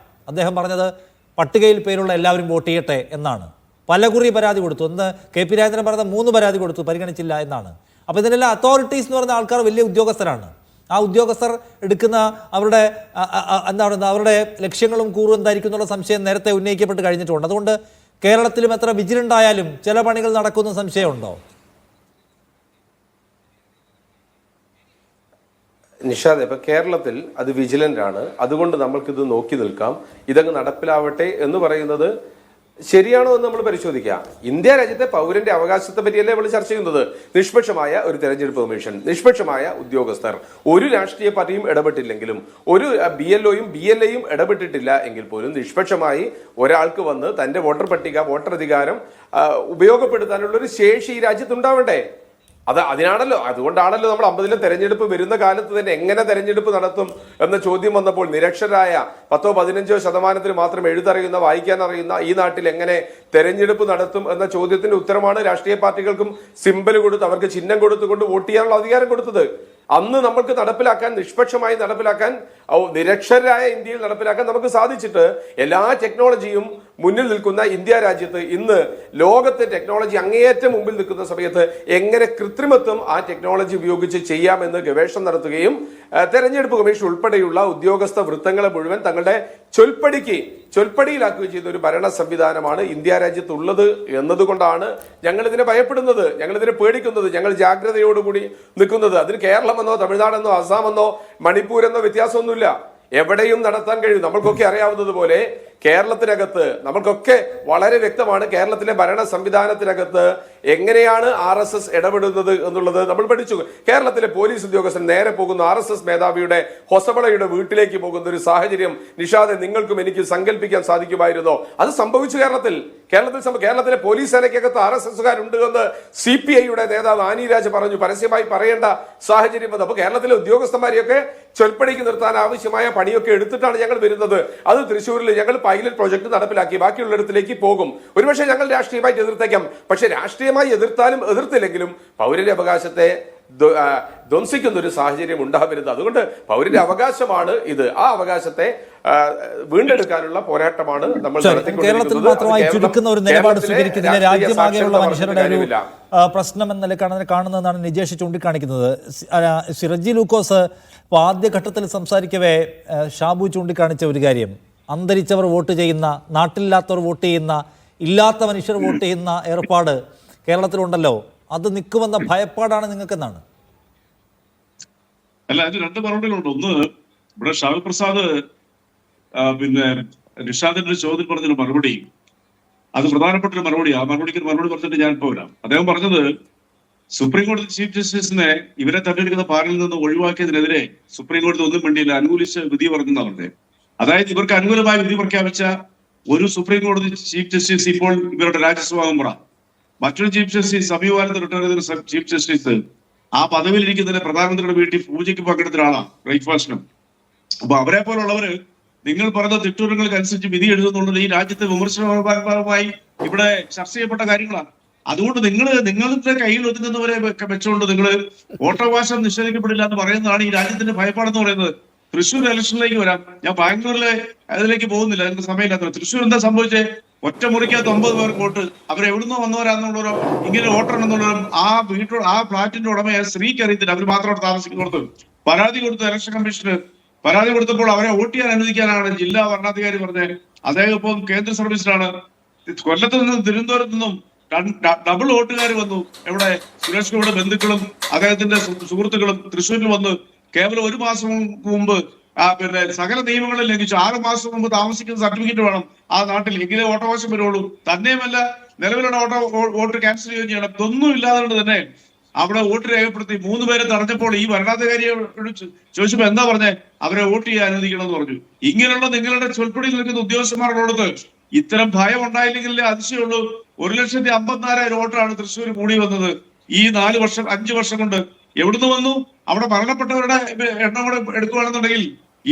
അദ്ദേഹം പറഞ്ഞത് പട്ടികയിൽ പേരുള്ള എല്ലാവരും വോട്ട് ചെയ്യട്ടെ എന്നാണ്. പലകുറി പരാതി കൊടുത്തു. ഒന്ന് കെ പി രാജേന്ദ്രൻ പറഞ്ഞ 3 പരാതി കൊടുത്തു, പരിഗണിച്ചില്ല എന്നാണ്. അപ്പോൾ ഇതിനെല്ലാം അതോറിറ്റീസ് എന്ന് പറയുന്ന ആൾക്കാർ വലിയ ഉദ്യോഗസ്ഥരാണ്. ആ ഉദ്യോഗസ്ഥർ എടുക്കുന്ന അവരുടെ അവരുടെ ലക്ഷ്യങ്ങളും കൂറും എന്തായിരിക്കും എന്നുള്ള സംശയം നേരത്തെ ഉന്നയിക്കപ്പെട്ട് കഴിഞ്ഞിട്ടുണ്ട്. അതുകൊണ്ട് കേരളത്തിലും എത്ര വിജിലൻ്റ് ആയാലും ചില പണികൾ നടക്കുന്ന സംശയമുണ്ടോ? നിഷാദ്, ഇപ്പൊ കേരളത്തിൽ അത് വിജിലന്റ് ആണ്, അതുകൊണ്ട് നമ്മൾക്കിത് നോക്കി നിൽക്കാം, ഇതങ്ങ് നടപ്പിലാവട്ടെ എന്ന് പറയുന്നത് ശരിയാണോ എന്ന് നമ്മൾ പരിശോധിക്കാം. ഇന്ത്യ രാജ്യത്തെ പൗരന്റെ അവകാശത്തെ പറ്റിയല്ലേ നമ്മൾ ചർച്ച ചെയ്യുന്നത്. നിഷ്പക്ഷമായ ഒരു തെരഞ്ഞെടുപ്പ് കമ്മീഷൻ, നിഷ്പക്ഷമായ ഉദ്യോഗസ്ഥർ, ഒരു രാഷ്ട്രീയ പാർട്ടിയും ഇടപെട്ടില്ലെങ്കിലും, ഒരു BLOയും BLAയും ഇടപെട്ടിട്ടില്ല എങ്കിൽ പോലും നിഷ്പക്ഷമായി ഒരാൾക്ക് വന്ന് തന്റെ വോട്ടർ പട്ടിക, വോട്ടർ അധികാരം ഉപയോഗപ്പെടുത്താനുള്ള ഒരു ശേഷി ഈ രാജ്യത്തുണ്ടാവണ്ടേ? അതുകൊണ്ടാണല്ലോ നമ്മൾ 50-ലെ തെരഞ്ഞെടുപ്പ് വരുന്ന കാലത്ത് തന്നെ എങ്ങനെ തെരഞ്ഞെടുപ്പ് നടത്തും എന്ന ചോദ്യം വന്നപ്പോൾ നിരക്ഷരായ 10-15% മാത്രം എഴുതറിയുന്ന, വായിക്കാൻ അറിയുന്ന ഈ നാട്ടിൽ എങ്ങനെ തെരഞ്ഞെടുപ്പ് നടത്തും എന്ന ചോദ്യത്തിന്റെ ഉത്തരമാണ് രാഷ്ട്രീയ പാർട്ടികൾക്കും സിംബൽ കൊടുത്ത് അവർക്ക് ചിഹ്നം കൊടുത്തുകൊണ്ട് വോട്ട് ചെയ്യാനുള്ള അധികാരം കൊടുത്തത്. അന്ന് നമുക്ക് നടപ്പിലാക്കാൻ, നിഷ്പക്ഷമായി നടപ്പിലാക്കാൻ, നിരക്ഷരായ ഇന്ത്യയിൽ നടപ്പിലാക്കാൻ നമുക്ക് സാധിച്ചിട്ട് എല്ലാ ടെക്നോളജിയും മുന്നിൽ നിൽക്കുന്ന ഇന്ത്യ രാജ്യത്ത് ഇന്ന് ലോകത്തെ ടെക്നോളജി അങ്ങേയറ്റം മുമ്പിൽ നിൽക്കുന്ന സമയത്ത് എങ്ങനെ കൃത്രിമത്വം ആ ടെക്നോളജി ഉപയോഗിച്ച് ചെയ്യാമെന്ന് ഗവേഷണം നടത്തുകയും തെരഞ്ഞെടുപ്പ് കമ്മീഷൻ ഉൾപ്പെടെയുള്ള ഉദ്യോഗസ്ഥ വൃത്തങ്ങളെ മുഴുവൻ തങ്ങളുടെ ചൊൽപ്പടിയിലാക്കുകയും ചെയ്ത ഒരു ഭരണ സംവിധാനമാണ് ഇന്ത്യ രാജ്യത്തുള്ളത് എന്നതുകൊണ്ടാണ് ഞങ്ങൾ ഇതിനെ ഭയപ്പെടുന്നത്, ഞങ്ങൾ ഇതിനെ പേടിക്കുന്നത്, ഞങ്ങൾ ജാഗ്രതയോടുകൂടി നിൽക്കുന്നത്. അതിന് കേരളമെന്നോ തമിഴ്നാടെന്നോ അസാമെന്നോ മണിപ്പൂരെന്നോ വ്യത്യാസമൊന്നുമില്ല. എവിടെയും നടത്താൻ കഴിയും. നമ്മൾക്കൊക്കെ അറിയാവുന്നത് പോലെ കേരളത്തിനകത്ത് നമ്മൾക്കൊക്കെ വളരെ വ്യക്തമാണ്, കേരളത്തിലെ ഭരണ സംവിധാനത്തിനകത്ത് എങ്ങനെയാണ് RSS ഇടപെടുന്നത് എന്നുള്ളത് നമ്മൾ പഠിച്ചു. കേരളത്തിലെ പോലീസ് ഉദ്യോഗസ്ഥൻ നേരെ പോകുന്ന RSS മേധാവിയുടെ ഹൊസബളയുടെ വീട്ടിലേക്ക് പോകുന്ന ഒരു സാഹചര്യം നിഷാദെ നിങ്ങൾക്കും എനിക്ക് സങ്കല്പിക്കാൻ സാധിക്കുമായിരുന്നോ? അത് സംഭവിച്ചു കേരളത്തിലെ പോലീസ് സേനയ്ക്കകത്ത് RSSകാരുണ്ട് എന്ന് CPIയുടെ നേതാവ് ആനി രാജ് പറഞ്ഞു, പരസ്യമായി പറയേണ്ട സാഹചര്യം വന്നു. അപ്പോൾ കേരളത്തിലെ ഉദ്യോഗസ്ഥന്മാരെയൊക്കെ ചൊൽപ്പടിക്ക് നിർത്താൻ ആവശ്യമായ പണിയൊക്കെ എടുത്തിട്ടാണ് ഞങ്ങൾ വരുന്നത്. അത് തൃശ്ശൂരിൽ ഞങ്ങൾ പൈലറ്റ് പ്രോജക്ട് നടപ്പിലാക്കി, ബാക്കിയുള്ളിടത്തിലേക്ക് പോകും. ഒരുപക്ഷെ ഞങ്ങൾ രാഷ്ട്രീയമായിട്ട് എതിർത്തേക്കാം, പക്ഷെ രാഷ്ട്രീയമായി എതിർത്താലും എതിർത്തില്ലെങ്കിലും പൗരന്റെ അവകാശത്തെ ധ്വംസിക്കുന്ന ഒരു സാഹചര്യം ഉണ്ടാവരുത്. അതുകൊണ്ട് പൗരന്റെ അവകാശമാണ് ഇത്. ആ അവകാശത്തെ വീണ്ടെടുക്കാനുള്ള പോരാട്ടമാണ് നമ്മൾ കേരളത്തിൽ മാത്രമായി ചുരുക്കുന്ന ഒരു നിലപാട് സ്വീകരിക്കുന്നില്ല, രാജ്യമാകെയുള്ള മനുഷ്യരുടെ ഒരു പ്രശ്നം എന്ന നിലക്കാണ് കാണുന്നതെന്നാണ് നിജേഷ് ചൂണ്ടിക്കാണിക്കുന്നത്. റജി ലൂക്കോസ് ആദ്യഘട്ടത്തിൽ സംസാരിക്കവേ ഷാബു ചൂണ്ടിക്കാണിച്ച ഒരു കാര്യം, അന്തരിച്ചവർ വോട്ട് ചെയ്യുന്ന, നാട്ടിലില്ലാത്തവർ വോട്ട് ചെയ്യുന്ന, ഇല്ലാത്ത മനുഷ്യർ വോട്ട് ചെയ്യുന്ന ഏർപ്പാട് കേരളത്തിലുണ്ടല്ലോ, അത് നിൽക്കുമെന്ന ഭയപ്പാടാണ് നിങ്ങൾക്കെന്നാണ്. അല്ല, അതിന് 2 മറുപടികളുണ്ട്. ഒന്ന്, ഇവിടെ ഷാബു പ്രസാദ് പിന്നെ നിഷാദിന്റെ ചോദ്യം പറഞ്ഞൊരു മറുപടി, അത് പ്രധാനപ്പെട്ട ഒരു മറുപടി. ആ മറുപടിക്ക് മറുപടി പറഞ്ഞിട്ട് ഞാൻ ഇപ്പോൾ വരാം. അദ്ദേഹം പറഞ്ഞത് സുപ്രീം കോടതി ചീഫ് ജസ്റ്റിസിനെ ഇവരെ തെരഞ്ഞെടുക്കുന്ന പാനലിൽ നിന്ന് ഒഴിവാക്കിയതിനെതിരെ സുപ്രീം കോടതി ഒന്നും വേണ്ടിയില്ല, അനുകൂലിച്ച് വിധി പറഞ്ഞതാണ്. അതായത് ഇവർക്ക് അനുകൂലമായ വിധി പ്രഖ്യാപിച്ച ഒരു സുപ്രീം കോടതി ചീഫ് ജസ്റ്റിസ് ഇപ്പോൾ ഇവരുടെ രാജ്യസഭാ മെമ്പറാണ്. മറ്റൊരു ചീഫ് ജസ്റ്റിസ് സമീപകാലത്ത് റിട്ടയർ ചെയ്ത ചീഫ് ജസ്റ്റിസ് ആ പദവിയിൽ ഇരിക്കുന്നതിന് പ്രധാനമന്ത്രിയുടെ വീട്ടിൽ പൂജയ്ക്ക് പങ്കെടുത്ത ഒരാളാണ്, ബ്രേക്ക്ഫാസ്റ്റിനും. അപ്പൊ അവരെ പോലുള്ളവര് നിങ്ങൾ പറഞ്ഞ തിട്ടൂരങ്ങൾക്ക് അനുസരിച്ച് വിധി എഴുതുന്നുള്ളത് ഈ രാജ്യത്തെ വിമർശനപരമായി ഇവിടെ ചർച്ച ചെയ്യപ്പെട്ട കാര്യങ്ങളാണ്. അതുകൊണ്ട് നിങ്ങളുടെ കയ്യിൽ ഒതുങ്ങുന്നവരെ വെച്ചുകൊണ്ട് നിങ്ങൾ വോട്ടവകാശം നിഷേധിക്കപ്പെടില്ല എന്ന് പറയുന്നതാണ് ഈ രാജ്യത്തിന്റെ ഭയപ്പാടെന്ന് പറയുന്നത്. തൃശ്ശൂർ ഇലക്ഷനിലേക്ക് വരാം. ഞാൻ ബാംഗ്ലൂരിലെ അതിലേക്ക് പോകുന്നില്ല, അതിന്റെ സമയമില്ലാത്ത. തൃശ്ശൂർ എന്താ സംഭവിച്ചേ? ഒറ്റ മുറിക്കകത്ത് 9 പേർക്ക് വോട്ട്. അവരെവിടുന്നോ വന്നവരാന്നുള്ളവരോ ഇങ്ങനെ വോട്ടറെന്നുള്ളവരും ആ ഫ്ളാറ്റിന്റെ ഉടമയെ സ്ത്രീക്ക് അറിയത്തില്ല, അവർ മാത്രം താമസിക്കുന്നിടത്ത് പരാതി കൊടുത്തു. ഇലക്ഷൻ കമ്മീഷന് പരാതി കൊടുത്തപ്പോൾ അവരെ വോട്ട് ചെയ്യാൻ അനുവദിക്കാനാണ് ജില്ലാ ഭരണാധികാരി പറഞ്ഞത്. അദ്ദേഹം ഇപ്പോൾ കേന്ദ്ര സർവീസിലാണ്. കൊല്ലത്ത് നിന്നും തിരുവനന്തപുരത്ത് നിന്നും ഡബിൾ വോട്ടുകാർ വന്നു. എവിടെ? സുരേഷ് ഗോപിയുടെ ബന്ധുക്കളും അദ്ദേഹത്തിന്റെ സുഹൃത്തുക്കളും തൃശ്ശൂരിൽ വന്ന് കേവലം 1 മാസം മുമ്പ് പിന്നെ സകല നിയമങ്ങളും ലംഘിച്ചു. 6 മാസം മുമ്പ് താമസിക്കുന്ന സർട്ടിഫിക്കറ്റ് വേണം ആ നാട്ടിൽ, എങ്കിലേ വോട്ടവകാശം വരുള്ളൂ. തന്നെയുമല്ല നിലവിലുള്ള വോട്ട് ക്യാൻസൽ ചെയ്യുകയും ചെയ്യണം. ഇതൊന്നും ഇല്ലാതെ തന്നെ അവിടെ വോട്ട് രേഖപ്പെടുത്തി 3 പേരെ തടഞ്ഞപ്പോൾ ഈ ഭരണാധികാരിയെ ചോദിച്ചപ്പോ എന്താ പറഞ്ഞേ? അവരെ വോട്ട് ചെയ്യാൻ അനുവദിക്കണമെന്ന് പറഞ്ഞു. ഇങ്ങനെയുള്ള നിങ്ങളുടെ ചൊൽപ്പടിയിൽ നിൽക്കുന്ന ഉദ്യോഗസ്ഥന്മാരോട് ഇത്തരം ഭയം ഉണ്ടായില്ലെങ്കിലേ അതിശയമുള്ളൂ. 1,54,000 വോട്ടാണ് തൃശ്ശൂർ കൂടി വന്നത് ഈ 5 വർഷം കൊണ്ട്. എവിടുന്ന് വന്നു? അവിടെ മരണപ്പെട്ടവരുടെ എണ്ണം കൂടെ എടുക്കുകയാണെന്നുണ്ടെങ്കിൽ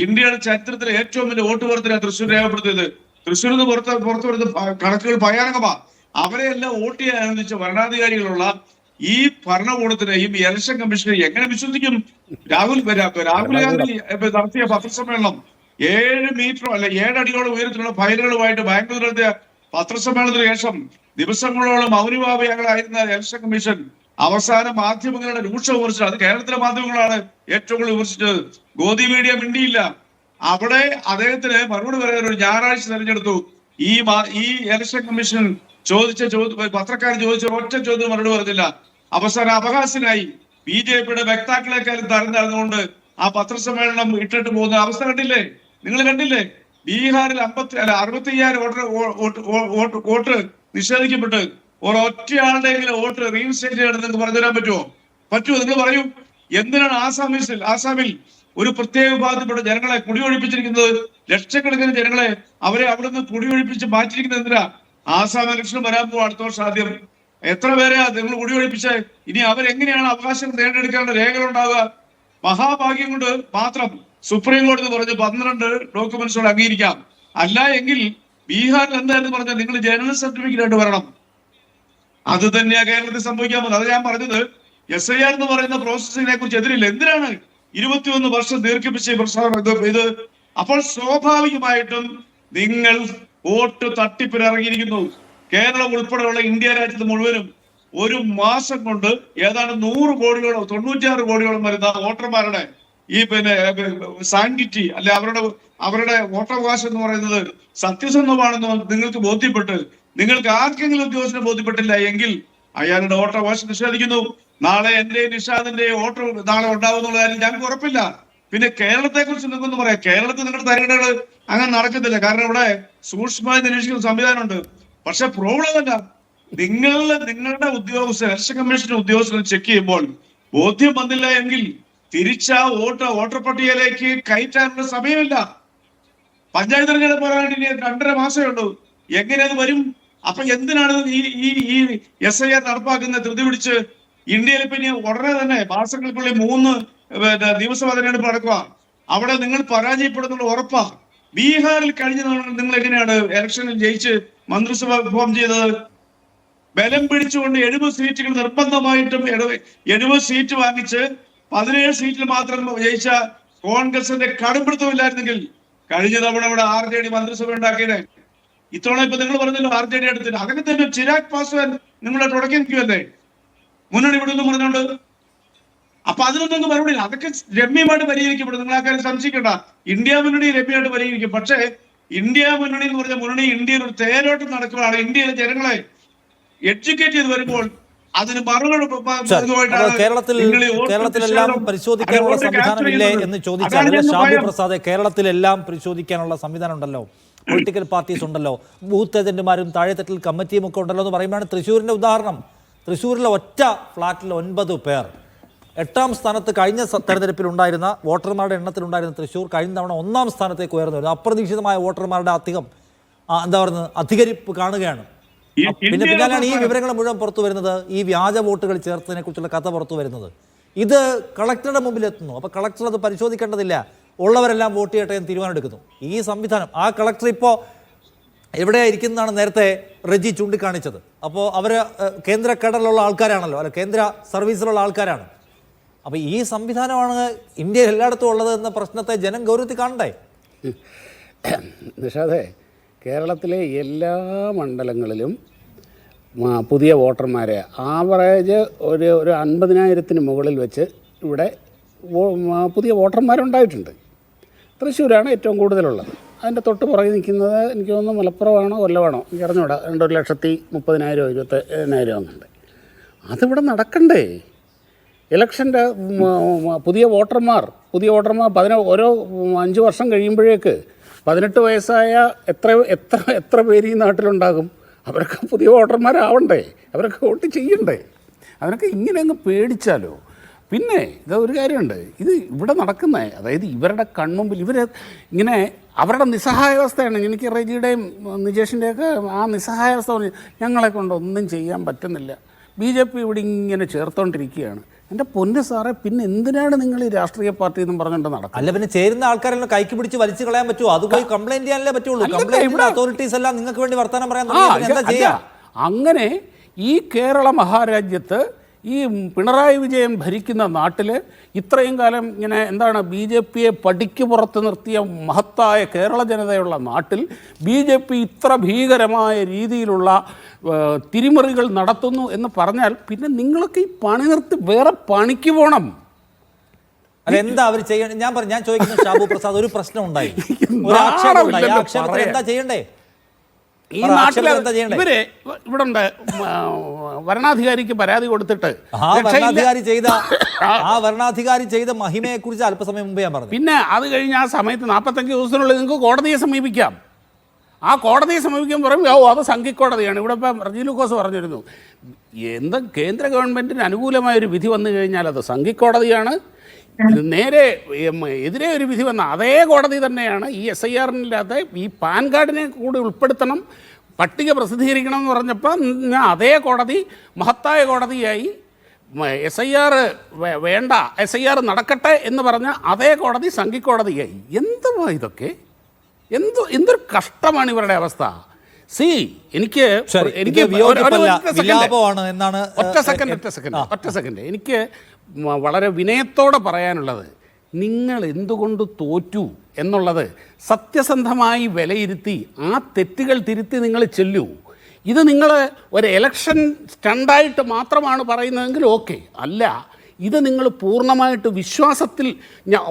ഇന്ത്യയുടെ ചരിത്രത്തിലെ ഏറ്റവും വലിയ വോട്ട് വർധന തൃശ്ശൂർ രേഖപ്പെടുത്തിയത്. തൃശ്ശൂരിൽ നിന്ന് പുറത്തു വരുന്ന കണക്കുകൾ ഭയാനകമാണ്. അവരെയെല്ലാം വോട്ട് ചെയ്യാൻ അനുവദിച്ച ഭരണാധികാരികളുള്ള ഈ ഭരണകൂടത്തിനെയും ഈ ഇലക്ഷൻ കമ്മീഷനെ എങ്ങനെ വിശ്വസിക്കും? രാഹുൽ ഗാന്ധി നടത്തിയ പത്രസമ്മേളനം 7 മീറ്ററോ അല്ല 7 അടിയോളം ഉയരത്തിലുള്ള ഫയലുകളുമായിട്ട് ബാംഗ്ലൂർ നടത്തിയ പത്രസമ്മേളനത്തിന് ശേഷം ദിവസങ്ങളോളം മൗനഭാവയായിരുന്ന ഇലക്ഷൻ കമ്മീഷൻ അവസാന മാധ്യമങ്ങളുടെ രൂക്ഷ വിമർശനം, അത് കേരളത്തിലെ മാധ്യമങ്ങളാണ് ഏറ്റവും കൂടുതൽ വിമർശിച്ചത്. ഗോദി മീഡിയ മിണ്ടിയില്ല. അവിടെ അദ്ദേഹത്തിന് മറുപടി പറയാൻ ഒരു ഞായറാഴ്ച തെരഞ്ഞെടുത്തു. ഈ ഇലക്ഷൻ കമ്മീഷൻ പത്രക്കാരൻ ചോദിച്ച ഒറ്റ ചോദ്യം മറുപടി പറഞ്ഞില്ല. അവസാനം അപഹാസ്യനായി BJPയുടെ വക്താക്കളെക്കാളും തരംതാഴ്ന്നുകൊണ്ട് ആ പത്രസമ്മേളനം ഇട്ടിട്ട് പോകുന്ന അവസ്ഥ കണ്ടില്ലേ? നിങ്ങൾ കണ്ടില്ലേ? ബീഹാറിൽ 65,000 വോട്ട് നിഷേധിക്കപ്പെട്ട് ഒരൊറ്റയാളുടെയെങ്കിലും വോട്ട് റീഇൻസ്റ്റേറ്റ് ചെയ്യണം നിങ്ങൾക്ക് പറഞ്ഞു തരാൻ പറ്റുമോ? നിങ്ങൾ പറയൂ. എന്തിനാണ് ആസാമിൽ ഒരു പ്രത്യേക വിഭാഗത്തിൽപ്പെട്ട ജനങ്ങളെ കുടിയൊഴിപ്പിച്ചിരിക്കുന്നത്? ലക്ഷക്കണക്കിന് ജനങ്ങളെ അവരെ അവിടെ നിന്ന് കുടിയൊഴിപ്പിച്ച് മാറ്റിയിരിക്കുന്നത് എന്തിനാ? ആസാം ഇലക്ഷൻ വരാൻ പോകും അടുത്ത വർഷം ആദ്യം. എത്ര പേരെയാ നിങ്ങൾ കുടിയൊഴിപ്പിച്ച്? ഇനി അവരെങ്ങനെയാണ് അവകാശം നേടിയെടുക്കാനുള്ള രേഖകളുണ്ടാവുക? മഹാഭാഗ്യം കൊണ്ട് മാത്രം സുപ്രീം കോടതി പറഞ്ഞ് 12 ഡോക്യുമെന്റ്സുകൾ അംഗീകരിക്കാം. അല്ല എങ്കിൽ ബീഹാറിൽ എന്തായിരുന്നു പറഞ്ഞാൽ നിങ്ങൾ ജനറൽ സർട്ടിഫിക്കറ്റ് ആയിട്ട് വരണം. അത് തന്നെയാ കേരളത്തിൽ സംഭവിക്കാൻ പോകുന്നത്. അത് ഞാൻ പറഞ്ഞത് SIR എന്ന് പറയുന്ന പ്രോസസ്സിനെ കുറിച്ച് എതിരില്ല. എന്തിനാണ് 21 വർഷം ദീർഘിപ്പിച്ച ഇത്? അപ്പോൾ സ്വാഭാവികമായിട്ടും നിങ്ങൾ വോട്ട് തട്ടിപ്പിനിറങ്ങിയിരിക്കുന്നു. കേരളം ഉൾപ്പെടെയുള്ള ഇന്ത്യ രാജ്യത്ത് മുഴുവനും ഒരു മാസം കൊണ്ട് ഏതാണ്ട് 100 കോടിയോളം 96 കോടിയോളം വരുന്ന വോട്ടർമാരുടെ ഈ സാങ്ക്ടിറ്റി അല്ലെ അവരുടെ വോട്ടവകാശം എന്ന് പറയുന്നത് സത്യസന്ധമാണെന്ന് നിങ്ങൾക്ക് ബോധ്യപ്പെട്ട് നിങ്ങൾക്ക് ആർക്കെങ്കിലും ഉദ്യോഗസ്ഥനെ ബോധ്യപ്പെട്ടില്ല എങ്കിൽ അയാളുടെ വോട്ടവകാശം നിഷേധിക്കുന്നു. നാളെ എന്റെയും നിഷാദിന്റെയും വോട്ട് നാളെ ഉണ്ടാവുന്നുള്ള കാര്യം ഞങ്ങൾക്ക് ഉറപ്പില്ല. പിന്നെ കേരളത്തെ കുറിച്ച് നിങ്ങൾക്കൊന്ന് പറയാം. കേരളത്തിൽ നിങ്ങളുടെ തരംഗങ്ങൾ അങ്ങനെ നടക്കത്തില്ല. കാരണം ഇവിടെ സൂക്ഷ്മമായി നിരീക്ഷിക്കുന്ന സംവിധാനമുണ്ട്. പക്ഷെ പ്രോബ്ലം അല്ല, നിങ്ങളുടെ ഉദ്യോഗസ്ഥർ ഇലക്ഷൻ കമ്മീഷന്റെ ഉദ്യോഗസ്ഥർ ചെക്ക് ചെയ്യുമ്പോൾ ബോധ്യം വന്നില്ല എങ്കിൽ തിരിച്ചാ വോട്ടർ പട്ടികയിലേക്ക് കയറ്റാനുള്ള സമയമില്ല. പഞ്ചായത്ത് തെരഞ്ഞെടുപ്പ് പറയാൻ ഇനി 2.5 മാസമേ ഉള്ളൂ. എങ്ങനെ അത് വരും? അപ്പൊ എന്തിനാണ് ഈ SIR നടപ്പാക്കുന്ന ധൃതി പിടിച്ച്? ഇന്ത്യയിൽ പിന്നെ ഉടനെ തന്നെ മാസങ്ങൾക്കുള്ളിൽ 3 നിയമസഭാ തെരഞ്ഞെടുപ്പ് നടക്കുക. അവിടെ നിങ്ങൾ പരാജയപ്പെടുന്നുള്ള ഉറപ്പാ. ബീഹാറിൽ കഴിഞ്ഞ നിങ്ങൾ എങ്ങനെയാണ് ഇലക്ഷനിൽ ജയിച്ച് മന്ത്രിസഭ ഫോം ചെയ്തത്? ബലം പിടിച്ചുകൊണ്ട് 70 സീറ്റുകൾ നിർബന്ധമായിട്ടും 70 സീറ്റ് വാങ്ങിച്ച് 17 സീറ്റിൽ മാത്രം ജയിച്ച കോൺഗ്രസിന്റെ കടുംപിടുത്തമില്ലായിരുന്നെങ്കിൽ കഴിഞ്ഞ തവണ ഇവിടെ RJD മന്ത്രിസഭ ഉണ്ടാക്കിയത്. ഇത്തവണ ഇപ്പൊ നിങ്ങൾ പറഞ്ഞല്ലോ RJD എടുത്തിട്ട്. അങ്ങനെ തന്നെ ചിരാഗ് പാസ്വാൻ നിങ്ങളെ തുടക്കി നിൽക്കുമല്ലേ മുന്നണി വിടുന്നു പറഞ്ഞുകൊണ്ട്. അപ്പൊ അതിനൊന്നും മറുപടി. അതൊക്കെ രമ്യമായിട്ട് പരിഹരിക്കപ്പെടും. നിങ്ങൾ ആ കാര്യം സംശയിക്കണ്ട. ഇന്ത്യ മുന്നണി രമ്യമായിട്ട് പരിഹരിക്കും. പക്ഷേ ഇന്ത്യ മുന്നണി എന്ന് പറഞ്ഞ മുന്നണി ഇന്ത്യയിൽ ഒരു തേരോട്ടം നടക്കുകയാണ്. ഇന്ത്യയിലെ ജനങ്ങളെ എഡ്യൂക്കേറ്റ് ചെയ്ത് വരുമ്പോൾ അതിന് കേരളത്തിലെല്ലാം പരിശോധിക്കാനുള്ള സംവിധാനമില്ലേ എന്ന് ചോദിച്ചാൽ, ഷാബു പ്രസാദ്, കേരളത്തിലെല്ലാം പരിശോധിക്കാനുള്ള സംവിധാനം ഉണ്ടല്ലോ, പൊളിറ്റിക്കൽ പാർട്ടീസ് ഉണ്ടല്ലോ, ബൂത്ത് ഏജന്റുമാരും താഴെത്തട്ടിൽ കമ്മിറ്റിയും ഒക്കെ ഉണ്ടല്ലോ എന്ന് പറയുമ്പോഴാണ് തൃശ്ശൂരിന്റെ ഉദാഹരണം. തൃശ്ശൂരിലെ ഒറ്റ ഫ്ളാറ്റിൽ 9 പേർ. 8ാം സ്ഥാനത്ത് കഴിഞ്ഞ തെരഞ്ഞെടുപ്പിൽ ഉണ്ടായിരുന്ന വോട്ടർമാരുടെ എണ്ണത്തിലുണ്ടായിരുന്ന തൃശ്ശൂർ കഴിഞ്ഞ തവണ 1ാം സ്ഥാനത്തേക്ക് ഉയർന്നു വരുന്നു. അപ്രതീക്ഷിതമായ വോട്ടർമാരുടെ അധികരിപ്പ് കാണുകയാണ്. പിന്നെ പിന്നാലെയാണ് ഈ വിവരങ്ങൾ മുഴുവൻ പുറത്തു വരുന്നത്. ഈ വ്യാജ വോട്ടുകൾ ചേർത്തതിനെ കുറിച്ചുള്ള കഥ പുറത്തു വരുന്നത്. ഇത് കളക്ടറുടെ മുമ്പിൽ എത്തുന്നു. അപ്പോൾ കളക്ടർ അത് പരിശോധിക്കേണ്ടതില്ല, ഉള്ളവരെല്ലാം വോട്ട് ചെയ്യട്ടെ എന്ന് തീരുമാനമെടുക്കുന്നു. ഈ സംവിധാനം ആ കളക്ടർ ഇപ്പോൾ എവിടെയായിരിക്കുന്നതാണ് നേരത്തെ റെജി ചൂണ്ടിക്കാണിച്ചത്. അപ്പോൾ അവർ കേന്ദ്ര കേഡറിലുള്ള ആൾക്കാരാണല്ലോ, അല്ല കേന്ദ്ര സർവീസിലുള്ള ആൾക്കാരാണ്. അപ്പോൾ ഈ സംവിധാനമാണ് ഇന്ത്യയിൽ എല്ലായിടത്തും ഉള്ളത് എന്ന പ്രശ്നത്തെ ജനം ഗൗരവത്തിൽ കാണണ്ടേ? നിഷാദേ, കേരളത്തിലെ എല്ലാ മണ്ഡലങ്ങളിലും പുതിയ വോട്ടർമാരെ ആവറേജ് ഒരു 50,000-ന് മുകളിൽ വെച്ച് ഇവിടെ പുതിയ വോട്ടർമാരുണ്ടായിട്ടുണ്ട്. തൃശ്ശൂരാണ് ഏറ്റവും കൂടുതലുള്ളത്. അതിൻ്റെ തൊട്ട് പുറകെ നിൽക്കുന്നത് എനിക്ക് തോന്നുന്നു മലപ്പുറമാണോ കൊല്ലമാണോ എനിക്ക് അറിഞ്ഞൂടാ. 2,30,000 27,000 അങ്ങുണ്ട്. അതിവിടെ നടക്കണ്ടേ? ഇലക്ഷൻ്റെ പുതിയ വോട്ടർമാർ ഓരോ 5 വർഷം കഴിയുമ്പോഴേക്ക് 18 വയസ്സായ എത്ര പേര് ഈ നാട്ടിലുണ്ടാകും? അവരൊക്കെ പുതിയ വോട്ടർമാരാവണ്ടേ? അവരൊക്കെ വോട്ട് ചെയ്യണ്ടേ? അവരൊക്കെ ഇങ്ങനെ അങ്ങ് പേടിച്ചാലോ? പിന്നെ ഒരു കാര്യമുണ്ട്, ഇത് ഇവിടെ നടക്കുന്നത്, അതായത് ഇവരുടെ കൺമുമ്പിൽ ഇങ്ങനെ അവരുടെ നിസ്സഹായാവസ്ഥയാണ്. എനിക്ക് റെജിയുടെയും നിജേഷിൻ്റെയൊക്കെ ആ നിസ്സഹായാവസ്ഥ ഞങ്ങളെ കൊണ്ടൊന്നും ചെയ്യാൻ പറ്റുന്നില്ല. BJP ഇവിടെ ഇങ്ങനെ ചേർത്തോണ്ടിരിക്കുകയാണ്. എൻ്റെ പൊന്ന് സാറേ, പിന്നെ എന്തിനാണ് നിങ്ങൾ ഈ രാഷ്ട്രീയ പാർട്ടി എന്നും പറഞ്ഞുകൊണ്ട് നടക്കുന്നത്? അല്ല, പിന്നെ ചേരുന്ന ആൾക്കാരെല്ലാം കൈക്ക് പിടിച്ച് വലിച്ചു കളയാൻ പറ്റുമോ? അത് പോയി കംപ്ലൈന്റ് ചെയ്യാനല്ലേ പറ്റുള്ളൂ. കംപ്ലൈന്റ് അതോറിറ്റീസ് എല്ലാം നിങ്ങൾക്ക് വേണ്ടി വർത്തമാനം പറയാൻ എന്താ ചെയ്യാ? അങ്ങനെ ഈ കേരള മഹാരാജ്യത്ത് ഈ പിണറായി വിജയൻ ഭരിക്കുന്ന നാട്ടിൽ ഇത്രയും കാലം ഇങ്ങനെ എന്താണ് ബി ജെ പിയെ പടിക്ക് പുറത്ത് നിർത്തിയ മഹത്തായ കേരള ജനതയുള്ള നാട്ടിൽ ബി ജെ പി ഇത്ര ഭീകരമായ രീതിയിലുള്ള തിരിമറികൾ നടത്തുന്നു എന്ന് പറഞ്ഞാൽ പിന്നെ നിങ്ങളൊക്കെ ഈ പണി നിർത്തി വേറെ പണിക്ക് പോകണം. അല്ല, എന്താ അവർ ചെയ്യണം? ഞാൻ ചോദിക്കുന്ന ഷാബു പ്രസാദ്, ഒരു പ്രശ്നം ഉണ്ടായി, ഒരു ആക്ഷേപം ഉണ്ടായി. ആ ആക്ഷേപത്തിന് എന്താ ചെയ്യണ്ടേ? ഈ നാട്ടിലെ ഇവര് ഇവിടെ ഉണ്ട്, വരണാധികാരിക്ക് പരാതി കൊടുത്തിട്ട് വരണാധികാരി ചെയ്ത മഹിമയെ കുറിച്ച് അല്പസമയം മുമ്പ് ഞാൻ പറഞ്ഞു. പിന്നെ അത് കഴിഞ്ഞ് ആ സമയത്ത് 45 ദിവസത്തിനുള്ളിൽ നിങ്ങൾക്ക് കോടതിയെ സമീപിക്കാം. ആ കോടതിയെ സമീപിക്കാൻ പറയും അത് സംഘിക്കോടതിയാണ്. ഇവിടെ ഇപ്പം റജി ലൂക്കോസ് പറഞ്ഞിരുന്നു, കേന്ദ്ര ഗവൺമെന്റിന് അനുകൂലമായൊരു വിധി വന്നു കഴിഞ്ഞാൽ അത് സംഘിക്കോടതിയാണ്. നേരെ എതിരെ ഒരു വിധി വന്ന അതേ കോടതി തന്നെയാണ്. ഈ SIR-നില്ലാതെ ഈ പാൻ കാർഡിനെ കൂടി ഉൾപ്പെടുത്തണം, പട്ടിക പ്രസിദ്ധീകരിക്കണം എന്ന് പറഞ്ഞപ്പോൾ അതേ കോടതി മഹത്തായ കോടതിയായി. SIR വേണ്ട, SIR നടക്കട്ടെ എന്ന് പറഞ്ഞ അതേ കോടതി സംഘിക്കോടതിയായി. എന്തുവാ ഇതൊക്കെ? എന്തൊരു കഷ്ടമാണ് ഇവരുടെ അവസ്ഥ. എനിക്ക് എനിക്ക് വളരെ വിനയത്തോടെ പറയാനുള്ളത്, നിങ്ങൾ എന്തുകൊണ്ട് തോറ്റു എന്നുള്ളത് സത്യസന്ധമായി വിലയിരുത്തി ആ തെറ്റുകൾ തിരുത്തി നിങ്ങൾ ചെല്ലൂ. ഇത് നിങ്ങൾ ഒരു ഇലക്ഷൻ സ്റ്റണ്ടായിട്ട് മാത്രമാണ് പറയുന്നതെങ്കിൽ ഓക്കെ, അല്ല, ഇത് നിങ്ങൾ പൂർണ്ണമായിട്ട് വിശ്വാസത്തിൽ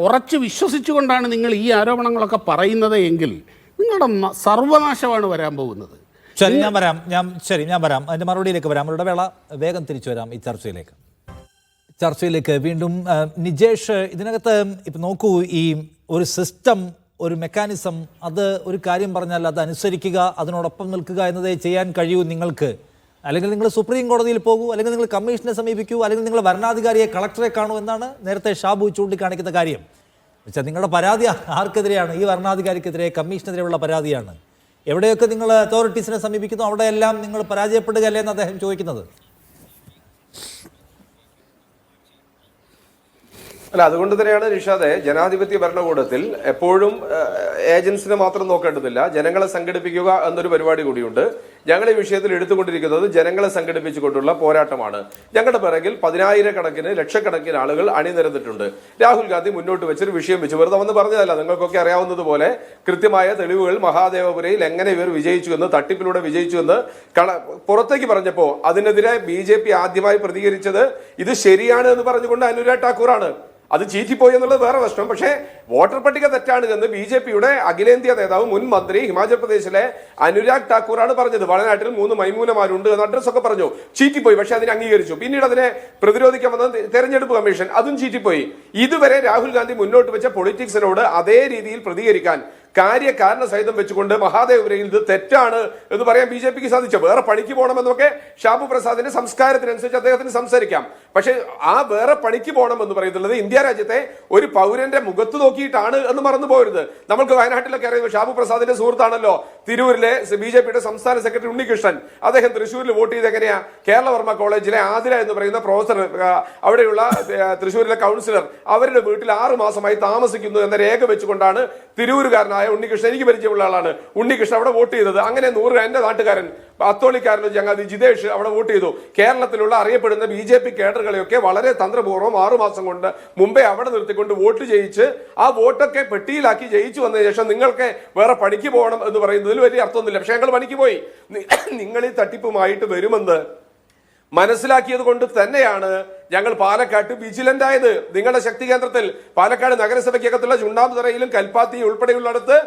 ഉറച്ച് വിശ്വസിച്ചുകൊണ്ടാണ് നിങ്ങൾ ഈ ആരോപണങ്ങളൊക്കെ പറയുന്നത് എങ്കിൽ നിങ്ങളുടെ സർവനാശമാണ് വരാൻ പോകുന്നത്. ശരി, ഞാൻ വരാം അതിൻ്റെ മറുപടിയിലേക്ക് വരാം. അവരുടെ വേള വേഗം തിരിച്ചു വരാം ഈ ചർച്ചയിലേക്ക് വീണ്ടും. നിജേഷ്, ഇതിനകത്ത് ഇപ്പം നോക്കൂ, ഈ ഒരു സിസ്റ്റം, ഒരു മെക്കാനിസം, അത് ഒരു കാര്യം പറഞ്ഞാൽ അത് അനുസരിക്കുക, അതിനോടൊപ്പം നിൽക്കുക എന്നതേ ചെയ്യാൻ കഴിയൂ നിങ്ങൾക്ക്. അല്ലെങ്കിൽ നിങ്ങൾ സുപ്രീം കോടതിയിൽ പോകൂ, അല്ലെങ്കിൽ നിങ്ങൾ കമ്മീഷനെ സമീപിക്കൂ, അല്ലെങ്കിൽ നിങ്ങൾ വരണാധികാരിയെ, കളക്ടറെ കാണൂ എന്നാണ് നേരത്തെ ഷാബു ചൂണ്ടിക്കാണിക്കുന്ന കാര്യം. വെച്ചാൽ നിങ്ങളുടെ പരാതി ആർക്കെതിരെയാണ്? ഈ വരണാധികാരിക്കെതിരെ, കമ്മീഷനെതിരെയുള്ള പരാതിയാണ്. എവിടെയൊക്കെ നിങ്ങൾ അതോറിറ്റീസിനെ സമീപിക്കുന്നു അവിടെയെല്ലാം നിങ്ങൾ പരാജയപ്പെടുകയല്ലേ എന്ന് അദ്ദേഹം ചോദിക്കുന്നത്. അല്ല, അതുകൊണ്ട് തന്നെയാണ് നിഷാദെ, ജനാധിപത്യ ഭരണകൂടത്തിൽ എപ്പോഴും ഏജൻസിനെ മാത്രം നോക്കേണ്ടതില്ല, ജനങ്ങളെ സംഘടിപ്പിക്കുക എന്നൊരു പരിപാടി കൂടിയുണ്ട്. ഞങ്ങൾ ഈ വിഷയത്തിൽ എടുത്തുകൊണ്ടിരിക്കുന്നത് ജനങ്ങളെ സംഘടിപ്പിച്ചുകൊണ്ടുള്ള പോരാട്ടമാണ്. ഞങ്ങളുടെ പിറകിൽ 10,000-കണക്കിന് ലക്ഷക്കണക്കിന് ആളുകൾ അണിനിരന്നിട്ടുണ്ട്. രാഹുൽ ഗാന്ധി മുന്നോട്ട് വെച്ചൊരു വിഷയം വെച്ച് വെറുതെ വന്ന് പറഞ്ഞതല്ല. നിങ്ങൾക്കൊക്കെ അറിയാവുന്നതുപോലെ കൃത്യമായ തെളിവുകൾ മഹാദേവപുരയിൽ എങ്ങനെ ഇവർ വിജയിച്ചു എന്ന്, തട്ടിപ്പിലൂടെ വിജയിച്ചു എന്ന് പുറത്തേക്ക് പറഞ്ഞപ്പോൾ അതിനെതിരെ BJP ആദ്യമായി പ്രതികരിച്ചത് ഇത് ശരിയാണ് എന്ന് പറഞ്ഞുകൊണ്ട് അനുരാഗ് ഠാക്കൂറാണ്. അത് ചീറ്റിപ്പോയി എന്നുള്ളത് വേറെ പ്രശ്നം. പക്ഷേ വോട്ടർ പട്ടിക തെറ്റാണ് എന്ന് BJP-യുടെ അഖിലേന്ത്യാ നേതാവ്, മുൻ മന്ത്രി, ഹിമാചൽ പ്രദേശിലെ അനുരാഗ് ഠാക്കൂറാണ് പറഞ്ഞത്. വയനാട്ടിൽ 3 മൈമൂനമാരുണ്ട് എന്ന അഡ്രസ്സൊക്കെ പറഞ്ഞു. ചീറ്റിപ്പോയി, പക്ഷെ അതിനെ അംഗീകരിച്ചു. പിന്നീട് അതിനെ പ്രതിരോധിക്കാൻ വന്നത് തെരഞ്ഞെടുപ്പ് കമ്മീഷൻ, അതും ചീറ്റിപ്പോയി. ഇതുവരെ രാഹുൽ ഗാന്ധി മുന്നോട്ട് വെച്ച പൊളിറ്റിക്സിനോട് അതേ രീതിയിൽ പ്രതികരിക്കാൻ കാര്യകാരണ സഹിതം വെച്ചുകൊണ്ട് മഹാദേവപുരയിൽ ഇത് തെറ്റാണ് എന്ന് പറയാൻ BJP-ക്ക് സാധിച്ചു. വേറെ പണിക്ക് പോകണമെന്നൊക്കെ ഷാബു പ്രസാദിന്റെ സംസ്കാരത്തിനനുസരിച്ച് അദ്ദേഹത്തിന് സംസാരിക്കാം. പക്ഷെ ആ വേറെ പണിക്ക് പോകണം എന്ന് പറയുന്നത് ഇന്ത്യ രാജ്യത്തെ ഒരു പൗരന്റെ മുഖത്ത് നോക്കിയിട്ടാണ് എന്ന് മറന്നു പോകരുത്. നമ്മൾക്ക് വയനാട്ടിലൊക്കെ അറിയുമ്പോൾ ഷാബു പ്രസാദിന്റെ സുഹൃത്താണല്ലോ തിരൂരിലെ BJP-യുടെ സംസ്ഥാന സെക്രട്ടറി ഉണ്ണികൃഷ്ണൻ. അദ്ദേഹം തൃശ്ശൂരിൽ വോട്ട് ചെയ്ത് എങ്ങനെയാ? കേരളവർമ്മ കോളേജിലെ ആതിര എന്ന് പറയുന്ന പ്രൊഫസർ, അവിടെയുള്ള തൃശ്ശൂരിലെ കൗൺസിലർ, അവരുടെ വീട്ടിൽ 6 മാസമായി താമസിക്കുന്നു എന്ന രേഖ വെച്ചുകൊണ്ടാണ് തിരൂരുകാരനായ ഉണ്ണികൃഷ്ണൻ, എനിക്ക് പരിചയമുള്ള ആളാണ് ഉണ്ണികൃഷ്ണൻ, അവിടെ വോട്ട് ചെയ്തത്. അങ്ങനെ 100 എന്റെ നാട്ടുകാരൻ അത്തോളിക്കാരൻ ചങ്ങാതി ജിതേഷ് അവിടെ വോട്ട് ചെയ്തു. കേരളത്തിലുള്ള അറിയപ്പെടുന്ന BJP കേഡറുകളെയൊക്കെ വളരെ തന്ത്രപൂർവ്വം 6 മാസം കൊണ്ട് മുമ്പേ അവിടെ നിർത്തിക്കൊണ്ട് വോട്ട് ചെയ്യിച്ച് ആ വോട്ടൊക്കെ പെട്ടിയിലാക്കി ജയിച്ചു വന്നതിന് ശേഷം നിങ്ങൾക്ക് വേറെ പണിക്ക് പോകണം എന്ന് പറയുന്നതിൽ വലിയ അർത്ഥമൊന്നുമില്ല. പക്ഷെ ഞങ്ങൾ പണിക്ക് പോയി. നിങ്ങൾ ഈ തട്ടിപ്പുമായിട്ട് വരുമെന്ന് മനസ്സിലാക്കിയത് കൊണ്ട് തന്നെയാണ് ഞങ്ങൾ പാലക്കാട്ട് വിജിലന്റ് ആയത്. നിങ്ങളുടെ ശക്തി കേന്ദ്രത്തിൽ പാലക്കാട് നഗരസഭയ്ക്കകത്തുള്ള ചുണ്ടാമ്പുതറയിലും കൽപ്പാത്തി ഉൾപ്പെടെയുള്ളിടത്ത്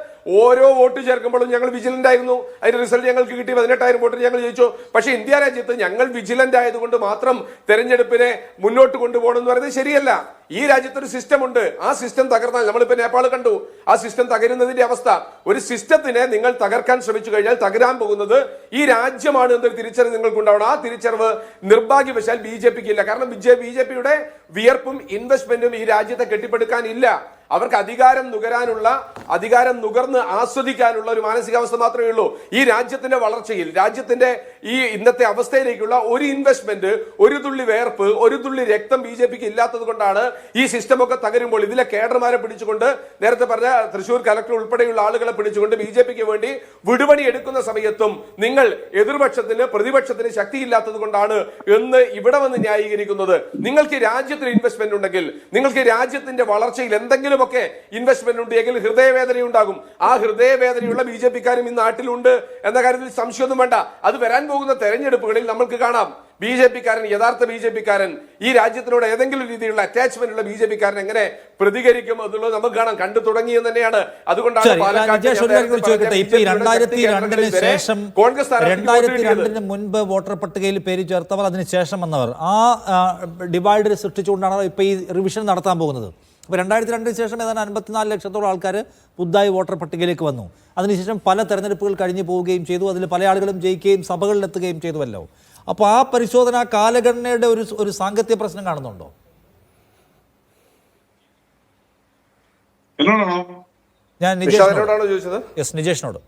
ഓരോ വോട്ട് ചേർക്കുമ്പോഴും ഞങ്ങൾ വിജിലന്റ് ആയിരുന്നു. അതിന്റെ റിസൾട്ട് ഞങ്ങൾക്ക് കിട്ടി. 18,000 വോട്ടിന് ഞങ്ങൾ ജയിച്ചു. പക്ഷേ ഇന്ത്യ രാജ്യത്ത് ഞങ്ങൾ വിജിലന്റ് ആയതുകൊണ്ട് മാത്രം തെരഞ്ഞെടുപ്പിനെ മുന്നോട്ട് കൊണ്ടുപോകണം എന്ന് പറയുന്നത് ശരിയല്ല. ഈ രാജ്യത്തൊരു സിസ്റ്റം ഉണ്ട്. ആ സിസ്റ്റം തകർന്നാൽ, നമ്മളിപ്പോ നേപ്പാൾ കണ്ടു, ആ സിസ്റ്റം തകരുന്നതിന്റെ അവസ്ഥ. ഒരു സിസ്റ്റത്തിനെ നിങ്ങൾ തകർക്കാൻ ശ്രമിച്ചു കഴിഞ്ഞാൽ തകരാൻ പോകുന്നത് ഈ രാജ്യമാണ് എന്നൊരു തിരിച്ചറിവ് നിങ്ങൾക്കുണ്ടാവണം. ആ തിരിച്ചറിവ് നിർഭാഗ്യവശാൽ BJP-ക്ക് ഇല്ല. കാരണം BJP-യുടെ വിയർപ്പും ഇൻവെസ്റ്റ്മെന്റും ഈ രാജ്യത്തെ കെട്ടിപ്പടുക്കാൻ ഇല്ല. അവർക്ക് അധികാരം നുകർന്ന് ആസ്വദിക്കാനുള്ള ഒരു മാനസികാവസ്ഥ മാത്രമേ ഉള്ളൂ. ഈ രാജ്യത്തിന്റെ വളർച്ചയിൽ, രാജ്യത്തിന്റെ ഈ ഇന്നത്തെ അവസ്ഥയിലേക്കുള്ള ഒരു ഇൻവെസ്റ്റ്മെന്റ്, ഒരു തുള്ളി വേർപ്പ്, ഒരു തുള്ളി രക്തം BJPക്ക് ഇല്ലാത്തത് കൊണ്ടാണ് ഈ സിസ്റ്റം ഒക്കെ തകരുമ്പോൾ ഇതിലെ കേഡർമാരെ പിടിച്ചുകൊണ്ട്, നേരത്തെ പറഞ്ഞ തൃശൂർ കലക്ടർ ഉൾപ്പെടെയുള്ള ആളുകളെ പിടിച്ചുകൊണ്ട് BJPക്ക് വേണ്ടി വിടുപണി എടുക്കുന്ന സമയത്തും നിങ്ങൾ എതിർപക്ഷത്തിന് പ്രതിപക്ഷത്തിന് ശക്തിയില്ലാത്തത് കൊണ്ടാണ് എന്ന് ഇവിടെ വന്ന് ന്യായീകരിക്കുന്നത്. നിങ്ങൾക്ക് രാജ്യത്തിന് ഇൻവെസ്റ്റ്മെന്റ് ഉണ്ടെങ്കിൽ, നിങ്ങൾക്ക് രാജ്യത്തിന്റെ വളർച്ചയിൽ എന്തെങ്കിലുമൊക്കെ ഇൻവെസ്റ്റ്മെന്റ് ഉണ്ടെങ്കിൽ ഹൃദയവേദന ഉണ്ടാകും. ആ ഹൃദയവേദനയുള്ള BJPക്കാരും ഈ നാട്ടിലുണ്ട് എന്ന കാര്യത്തിൽ സംശയമൊന്നും വേണ്ട. അത് വരാൻ പോകുന്ന തെരഞ്ഞെടുപ്പുകളിൽ നമുക്ക് കാണാം. യഥാർത്ഥ BJPക്കാരൻ, ഈ രാജ്യത്തിനോട് ഏതെങ്കിലും രീതിയിലുള്ള അറ്റാച്ച്മെന്റ് ഉള്ള BJPക്കാരൻ എങ്ങനെ പ്രതികരിക്കും എന്നുള്ളത് നമുക്ക് കാണാം. കണ്ടു തുടങ്ങിയത് തന്നെയാണ്. അതുകൊണ്ടാണ് 2002 മുൻപ് വോട്ടർ പട്ടികയിൽ പേര് ചേർത്തവർ, അതിനുശേഷം വന്നവർ, ആ ഡിവൈഡ് സൃഷ്ടിച്ചുകൊണ്ടാണ് ഇപ്പൊ ഈ റിവിഷൻ നടത്താൻ പോകുന്നത്. അപ്പോൾ 2002 ശേഷം ഏതാണ്ട് 54 ലക്ഷത്തോളം ആൾക്കാർ പുതുതായി വോട്ടർ പട്ടികയിലേക്ക് വന്നു. അതിനുശേഷം പല തെരഞ്ഞെടുപ്പുകൾ കഴിഞ്ഞു പോവുകയും ചെയ്തു. അതിൽ പല ആളുകളും ജയിക്കുകയും സഭകളിലെത്തുകയും ചെയ്തുവല്ലോ. അപ്പോൾ ആ പരിശോധന കാലഗണനയുടെ ഒരു സാങ്കത്യ പ്രശ്നം കാണുന്നുണ്ടോ? ഞാൻ നിജേഷിനോട്.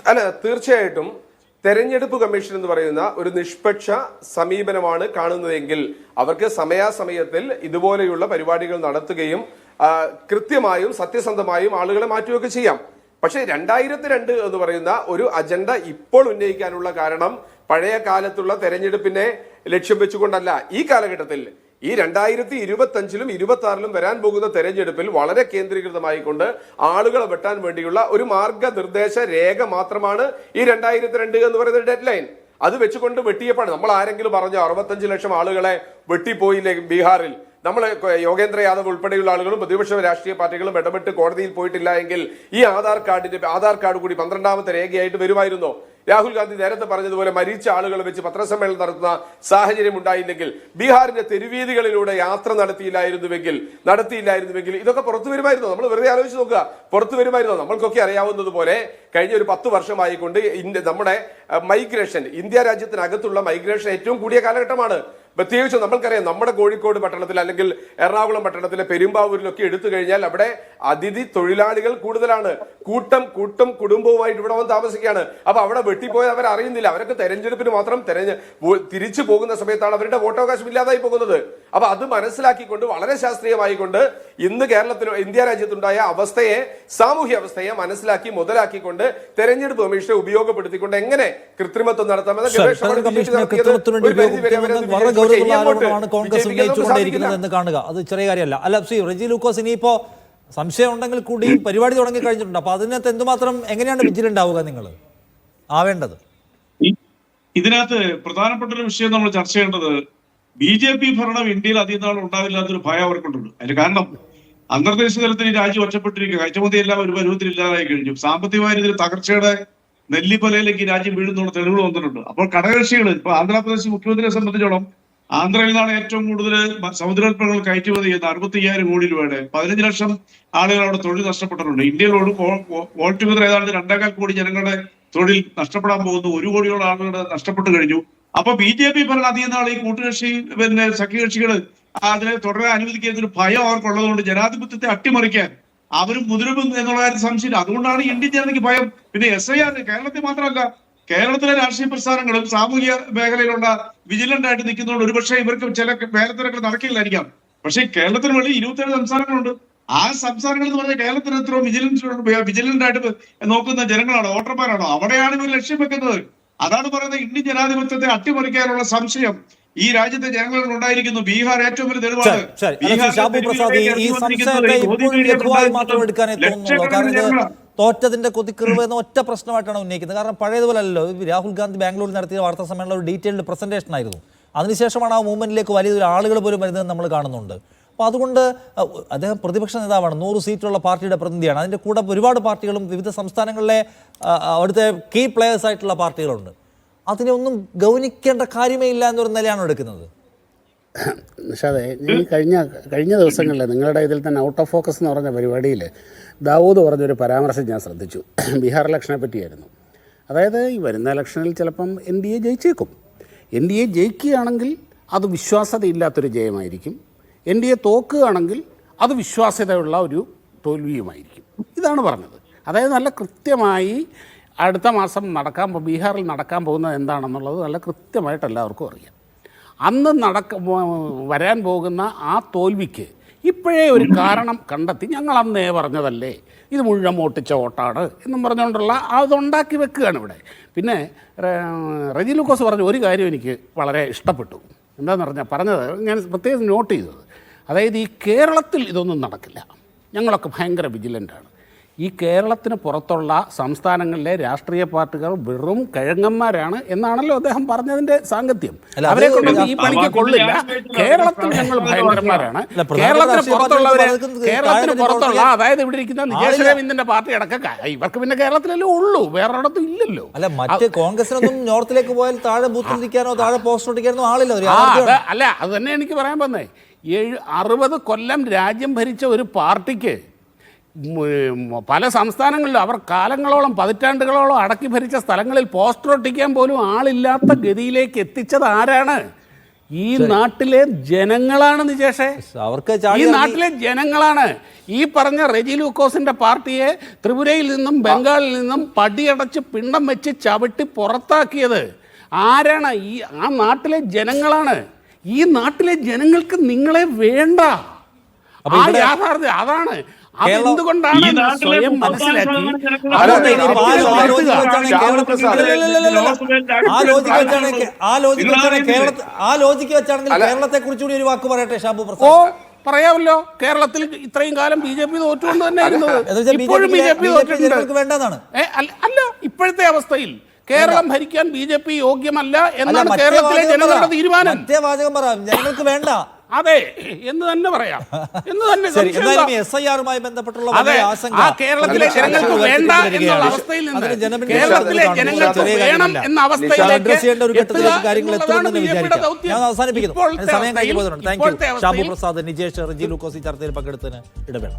അല്ല, തീർച്ചയായിട്ടും തെരഞ്ഞെടുപ്പ് കമ്മീഷൻ എന്ന് പറയുന്ന ഒരു നിഷ്പക്ഷ സമീപനമാണ് കാണുന്നതെങ്കിൽ അവർക്ക് സമയാസമയത്തിൽ ഇതുപോലെയുള്ള പരിപാടികൾ നടത്തുകയും കൃത്യമായും സത്യസന്ധമായും ആളുകളെ മാറ്റുകയൊക്കെ ചെയ്യാം. പക്ഷേ 2002 എന്ന് പറയുന്ന ഒരു അജണ്ട ഇപ്പോൾ ഉന്നയിക്കാനുള്ള കാരണം പഴയ കാലത്തുള്ള തെരഞ്ഞെടുപ്പിനെ ലക്ഷ്യം വെച്ചുകൊണ്ടല്ല. ഈ കാലഘട്ടത്തിൽ, ഈ 2025-ലും 2026-ലും വരാൻ പോകുന്ന തെരഞ്ഞെടുപ്പിൽ വളരെ കേന്ദ്രീകൃതമായിക്കൊണ്ട് ആളുകളെ വെട്ടാൻ വേണ്ടിയുള്ള ഒരു മാർഗനിർദ്ദേശ രേഖ മാത്രമാണ് ഈ 2002 എന്ന് പറയുന്ന ഡെഡ് ലൈൻ. അത് വെച്ചുകൊണ്ട് വെട്ടിയപ്പോൾ നമ്മൾ ആരെങ്കിലും പറഞ്ഞു 65 ലക്ഷം ആളുകളെ വെട്ടിപ്പോയില്ലേ ബീഹാറിൽ? നമ്മൾ യോഗേന്ദ്ര യാദവ് ഉൾപ്പെടെയുള്ള ആളുകളും പ്രതിപക്ഷ രാഷ്ട്രീയ പാർട്ടികളും ഇടപെട്ട് കോടതിയിൽ പോയിട്ടില്ല എങ്കിൽ ഈ ആധാർ കാർഡ് കൂടി 12ാമത്തെ രേഖയായിട്ട് വരുമായിരുന്നോ? രാഹുൽ ഗാന്ധി നേരത്തെ പറഞ്ഞതുപോലെ മരിച്ച ആളുകളെ വെച്ച് പത്രസമ്മേളനം നടത്തുന്ന സാഹചര്യം ഉണ്ടായില്ലെങ്കിൽ, ബീഹാറിന്റെ തെരുവീതികളിലൂടെ യാത്ര നടത്തിയില്ലായിരുന്നുവെങ്കിൽ ഇതൊക്കെ പുറത്തു വരുമായിരുന്നു. നമ്മൾ വെറുതെ ആലോചിച്ച് നോക്കുക, പുറത്തു വരുമായിരുന്നു. നമ്മൾക്കൊക്കെ അറിയാവുന്നതുപോലെ കഴിഞ്ഞ ഒരു 10 വർഷമായിക്കൊണ്ട് നമ്മുടെ മൈഗ്രേഷൻ, ഇന്ത്യ രാജ്യത്തിനകത്തുള്ള മൈഗ്രേഷൻ ഏറ്റവും കൂടിയ കാലഘട്ടമാണ്. പ്രത്യേകിച്ച് നമ്മൾക്കറിയാം, നമ്മുടെ കോഴിക്കോട് പട്ടണത്തിൽ അല്ലെങ്കിൽ എറണാകുളം പട്ടണത്തിലെ പെരുമ്പാവൂരിലൊക്കെ എടുത്തു കഴിഞ്ഞാൽ അവിടെ അതിഥി തൊഴിലാളികൾ കൂടുതലാണ്. കൂട്ടം കുടുംബവുമായിട്ട് ഇവിടെ വന്ന് താമസിക്കുകയാണ്. അപ്പൊ അവിടെ വെട്ടിപ്പോയത് അവർ അറിയുന്നില്ല. അവരൊക്കെ തെരഞ്ഞെടുപ്പിന് മാത്രം തിരിച്ചു പോകുന്ന സമയത്താണ് അവരുടെ വോട്ടവകാശം ഇല്ലാതായി പോകുന്നത്. അപ്പൊ അത് മനസ്സിലാക്കിക്കൊണ്ട് വളരെ ശാസ്ത്രീയമായിക്കൊണ്ട് ഇന്ന് ഇന്ത്യ രാജ്യത്തുണ്ടായ അവസ്ഥയെ, സാമൂഹ്യ അവസ്ഥയെ മനസ്സിലാക്കി മുതലാക്കിക്കൊണ്ട് തെരഞ്ഞെടുപ്പ് കമ്മീഷനെ ഉപയോഗപ്പെടുത്തിക്കൊണ്ട് എങ്ങനെ കൃത്രിമത്വം നടത്താമെന്ന് കോൺഗ്രസ് ഉന്നയിച്ചുകൊണ്ടേയിരിക്കുന്നത് എന്ന് കാണുക അത് ചെറിയ കാര്യമല്ല. അല്ല, റെജി ലൂക്കോസ്, ഇനിയിപ്പോ സംശയം ഉണ്ടെങ്കിൽ കൂടി പരിപാടി തുടങ്ങി കഴിഞ്ഞിട്ടുണ്ട്. അപ്പൊ അതിനകത്ത് എന്തുമാത്രം എങ്ങനെയാണ് വിജിലന്റ് ആവുക നിങ്ങൾ ആവേണ്ടത്? ഇതിനകത്ത് പ്രധാനപ്പെട്ട ഒരു വിഷയം നമ്മൾ ചർച്ച ചെയ്യേണ്ടത്, BJP ഭരണം ഇന്ത്യയിൽ അധികം നാൾ ഉണ്ടാവില്ലാത്തൊരു ഭയം അവർക്കുണ്ട്. അതിന് കാരണം അന്തർദേശ തലത്തിൽ ഈ രാജ്യം ഒറ്റപ്പെട്ടിരിക്കുക, കയറ്റുമതി എല്ലാം ഒരു പരുവത്തിൽ ഇല്ലാതായി കഴിഞ്ഞു. സാമ്പത്തികമായ രീതിയിൽ തകർച്ചയുടെ നെല്ലിപ്പലയിലേക്ക് ഈ രാജ്യം വീഴുന്നുള്ള തെളിവുകൾ വന്നിട്ടുണ്ട്. അപ്പോൾ ഘടകകക്ഷികൾ, ഇപ്പൊ ആന്ധ്രാപ്രദേശ് മുഖ്യമന്ത്രിയെ സംബന്ധിച്ചോളം ആന്ധ്രയിൽ നിന്നാണ് ഏറ്റവും കൂടുതൽ സമുദ്രോൽപ്പന്നങ്ങൾ കയറ്റുമതി ചെയ്യുന്നത്. 65,000 കോടി രൂപയുടെ 15 ലക്ഷം ആളുകൾ അവിടെ തൊഴിൽ നഷ്ടപ്പെട്ടിട്ടുണ്ട്. ഇന്ത്യയിലോട് ഓൾ ടുഗദർ ഏതാണ്ട് 2.25 കോടി ജനങ്ങളുടെ തൊഴിൽ നഷ്ടപ്പെടാൻ പോകുന്നു. 1 കോടിയോളം ആളുകളുടെ നഷ്ടപ്പെട്ടു കഴിഞ്ഞു. അപ്പൊ BJP ഭരണം അധികം നാൾ ഈ കൂട്ടുകക്ഷി സഖ്യകക്ഷികൾ അതിനെ തുടരാൻ അനുവദിക്കുന്നൊരു ഭയം അവർക്കുള്ളതുകൊണ്ട് ജനാധിപത്യത്തെ അട്ടിമറിക്കാൻ അവരും മുതിരും എന്നുള്ള കാര്യം സംശയമില്ല. അതുകൊണ്ടാണ് ഇന്ത്യൻ ജനതയ്ക്ക് ഭയം. പിന്നെ SIR കേരളത്തിൽ മാത്രമല്ല, കേരളത്തിലെ രാഷ്ട്രീയ പ്രസ്ഥാനങ്ങളും സാമൂഹ്യ മേഖലയിലുള്ള വിജിലന്റ് ആയിട്ട് നിൽക്കുന്നതുകൊണ്ട് ഒരുപക്ഷെ ഇവർക്ക് ചില വേലത്തിലൊക്കെ നടക്കില്ലായിരിക്കാം. പക്ഷെ കേരളത്തിന് വെളി 27 സംസ്ഥാനങ്ങളുണ്ട്. ആ സംസ്ഥാനങ്ങൾ എന്ന് പറഞ്ഞാൽ കേരളത്തിന് എത്രയോ വിജിലന്റ് ആയിട്ട് നോക്കുന്ന ജനങ്ങളാണോ, വോട്ടർമാരാണോ? അവിടെയാണ് ഇവർ ലക്ഷ്യം വെക്കുന്നത്. അതാണ് പറയുന്നത്, ഇന്ത്യൻ ജനാധിപത്യത്തെ അട്ടിമറിക്കാനുള്ള സംശയം ഈ രാജ്യത്തെ ജനങ്ങളിൽ ഉണ്ടായിരിക്കുന്നു. ബീഹാർ ഏറ്റവും വലിയ തെളിവാണ്. തോറ്റതിന്റെ കൊതിക്കുറിവ് എന്ന ഒറ്റ പ്രശ്നമായിട്ടാണ് ഉന്നയിക്കുന്നത്. കാരണം പഴയതുപോലെ അല്ലല്ലോ. രാഹുൽ ഗാന്ധി ബാംഗ്ലൂരിൽ നടത്തിയ വാർത്താ സമ്മേളനം ഒരു ഡീറ്റെയിൽഡ് പ്രസന്റേഷൻ ആയിരുന്നു. അതിനുശേഷമാണ് ആ മൂവ്മെന്റിലേക്ക് വലിയ ആളുകൾ പോലും വരുന്നത് നമ്മൾ കാണുന്നുണ്ട്. അപ്പോൾ അതുകൊണ്ട് അദ്ദേഹം പ്രതിപക്ഷ നേതാവാണ്, 100 സീറ്റുള്ള പാർട്ടിയുടെ പ്രതിനിധിയാണ്. അതിൻ്റെ കൂടെ ഒരുപാട് പാർട്ടികളും വിവിധ സംസ്ഥാനങ്ങളിലെ അവിടുത്തെ കീ പ്ലേയേഴ്സ് ആയിട്ടുള്ള പാർട്ടികളുണ്ട്. അതിനെ ഒന്നും ഗൗനിക്കേണ്ട കാര്യമേ ഇല്ല എന്നൊരു നിലയാണ് എടുക്കുന്നത്. നിഷാദേ, ഈ കഴിഞ്ഞ ദിവസങ്ങളിൽ നിങ്ങളുടെ ഇതിൽ തന്നെ ഔട്ട് ഓഫ് ഫോക്കസ് എന്ന് പറഞ്ഞ പരിപാടിയിൽ ദാവൂദ് പറഞ്ഞൊരു പരാമർശം ഞാൻ ശ്രദ്ധിച്ചു. ബീഹാർ ഇലക്ഷനെ പറ്റിയായിരുന്നു. അതായത് ഈ വരുന്ന ഇലക്ഷനിൽ ചിലപ്പം NDA ജയിച്ചേക്കും. NDA ജയിക്കുകയാണെങ്കിൽ അത് വിശ്വാസ്യതയില്ലാത്തൊരു ജയമായിരിക്കും. NDA തോക്കുകയാണെങ്കിൽ അത് വിശ്വാസ്യതയുള്ള ഒരു തോൽവിയുമായിരിക്കും. ഇതാണ് പറഞ്ഞത്. അതായത് നല്ല കൃത്യമായി അടുത്ത മാസം ബീഹാറിൽ നടക്കാൻ പോകുന്നത് എന്താണെന്നുള്ളത് നല്ല കൃത്യമായിട്ട് എല്ലാവർക്കും അറിയാം. അന്ന് വരാൻ പോകുന്ന ആ തോൽവിക്ക് ഇപ്പോഴേ ഒരു കാരണം കണ്ടെത്തി ഞങ്ങൾ അന്നേ പറഞ്ഞതല്ലേ ഇത് മുഴുവൻ മോട്ടിച്ച വോട്ടാണ് എന്നും പറഞ്ഞുകൊണ്ടുള്ള അതുണ്ടാക്കി വെക്കുകയാണ് ഇവിടെ. പിന്നെ റെജി ലൂക്കോസ് പറഞ്ഞ ഒരു കാര്യം എനിക്ക് വളരെ ഇഷ്ടപ്പെട്ടു. എന്താണെന്ന് പറഞ്ഞത് ഞാൻ പ്രത്യേകം നോട്ട് ചെയ്തത്, അതായത് ഈ കേരളത്തിൽ ഇതൊന്നും നടക്കില്ല, ഞങ്ങളൊക്കെ ഭയങ്കര വിജിലൻ്റാണ്. ഈ കേരളത്തിന് പുറത്തുള്ള സംസ്ഥാനങ്ങളിലെ രാഷ്ട്രീയ പാർട്ടികൾ വെറും കിഴങ്ങന്മാരാണ് എന്നാണല്ലോ അദ്ദേഹം പറഞ്ഞതിന്റെ സാങ്കത്യം. അവരെ കൊണ്ട് ഈ പണിക്ക് കൊള്ളില്ല. കേരളത്തിൽ ഞങ്ങൾ ഭയങ്കരന്മാരാണ്. കേരളത്തിന് പുറത്തുള്ള അതായത് ഇവിടെ ഇരിക്കുന്ന നികേഷ് രവീന്ദ്രന്റെ പാർട്ടി അടക്കം ഇവർക്ക് പിന്നെ കേരളത്തിലല്ലേ ഉള്ളൂ, വേറെ ഇടത്തും ഇല്ലല്ലോ. അല്ല, മറ്റ് കോൺഗ്രസിനൊന്നും നോർത്തിലേക്ക് പോയാൽ താഴെ ബൂത്ത് നിൽക്കാനോ താഴെ പോസ്റ്റർ ഒട്ടിക്കാനോ ആളില്ല. അല്ല, അത് തന്നെ എനിക്ക് പറയാൻ വന്നേ. 60 കൊല്ലം രാജ്യം ഭരിച്ച ഒരു പാർട്ടിക്ക് പല സംസ്ഥാനങ്ങളിലും അവർ കാലങ്ങളോളം പതിറ്റാണ്ടുകളോളം അടക്കി ഭരിച്ച സ്ഥലങ്ങളിൽ പോസ്റ്റർ ഒട്ടിക്കാൻ പോലും ആളില്ലാത്ത ഗതിയിലേക്ക് എത്തിച്ചത് ആരാണ്? ഈ നാട്ടിലെ ജനങ്ങളാണ് നിജേഷേ. ഈ നാട്ടിലെ ജനങ്ങളാണ്. ഈ പറഞ്ഞ റെജി ലൂക്കോസിന്റെ പാർട്ടിയെ ത്രിപുരയിൽ നിന്നും ബംഗാളിൽ നിന്നും പടിയടച്ച് പിണ്ടം വെച്ച് ചവിട്ടി പുറത്താക്കിയത് ആരാണ്? ആ നാട്ടിലെ ജനങ്ങളാണ്. ഈ നാട്ടിലെ ജനങ്ങൾക്ക് നിങ്ങളെ വേണ്ട. ആ യാഥാർത്ഥ്യം അതാണ്. അതെന്തുകൊണ്ടാണ് സ്വയം മനസ്സിലാക്കി കേരളത്തെ കുറിച്ചുകൂടി ഒരു വാക്ക് പറയട്ടെ ഷാബു പ്രസാദ്. പറയാമല്ലോ. കേരളത്തിൽ ഇത്രയും കാലം BJP തോറ്റുകൊണ്ട് തന്നെ ഇപ്പോഴും BJP തോറ്റിട്ടുണ്ട്. വേണ്ടതാണ് അല്ല, ഇപ്പോഴത്തെ അവസ്ഥയിൽ കേരളം ഭരിക്കാൻ BJP യോഗ്യമല്ല എന്നാണ് കേരളത്തിലെ ജനങ്ങളുടെ തീരുമാനം. വാചകം പറയാം, ജനങ്ങൾക്ക് വേണ്ട. അതെ എന്ന് തന്നെ പറയാം. SIR-മായി ബന്ധപ്പെട്ടുള്ള കേരളത്തിലെ ജനങ്ങൾക്ക് വേണ്ട എന്നുള്ള അവസ്ഥയിൽ നിന്ന് കേരളത്തിലെ ജനങ്ങൾക്ക് വേണം എന്ന അവസ്ഥയിലേക്ക് ഞാൻ അവസാനിപ്പിക്കുന്നു. സമയം കഴിഞ്ഞു പോകുന്നുണ്ട്. താങ്ക് യു ഷാബു പ്രസാദ്, നിജേഷ്, റെജി ലൂക്കോസ് ഈ ചർച്ചയിൽ പങ്കെടുത്തതിന് ഇടവേള.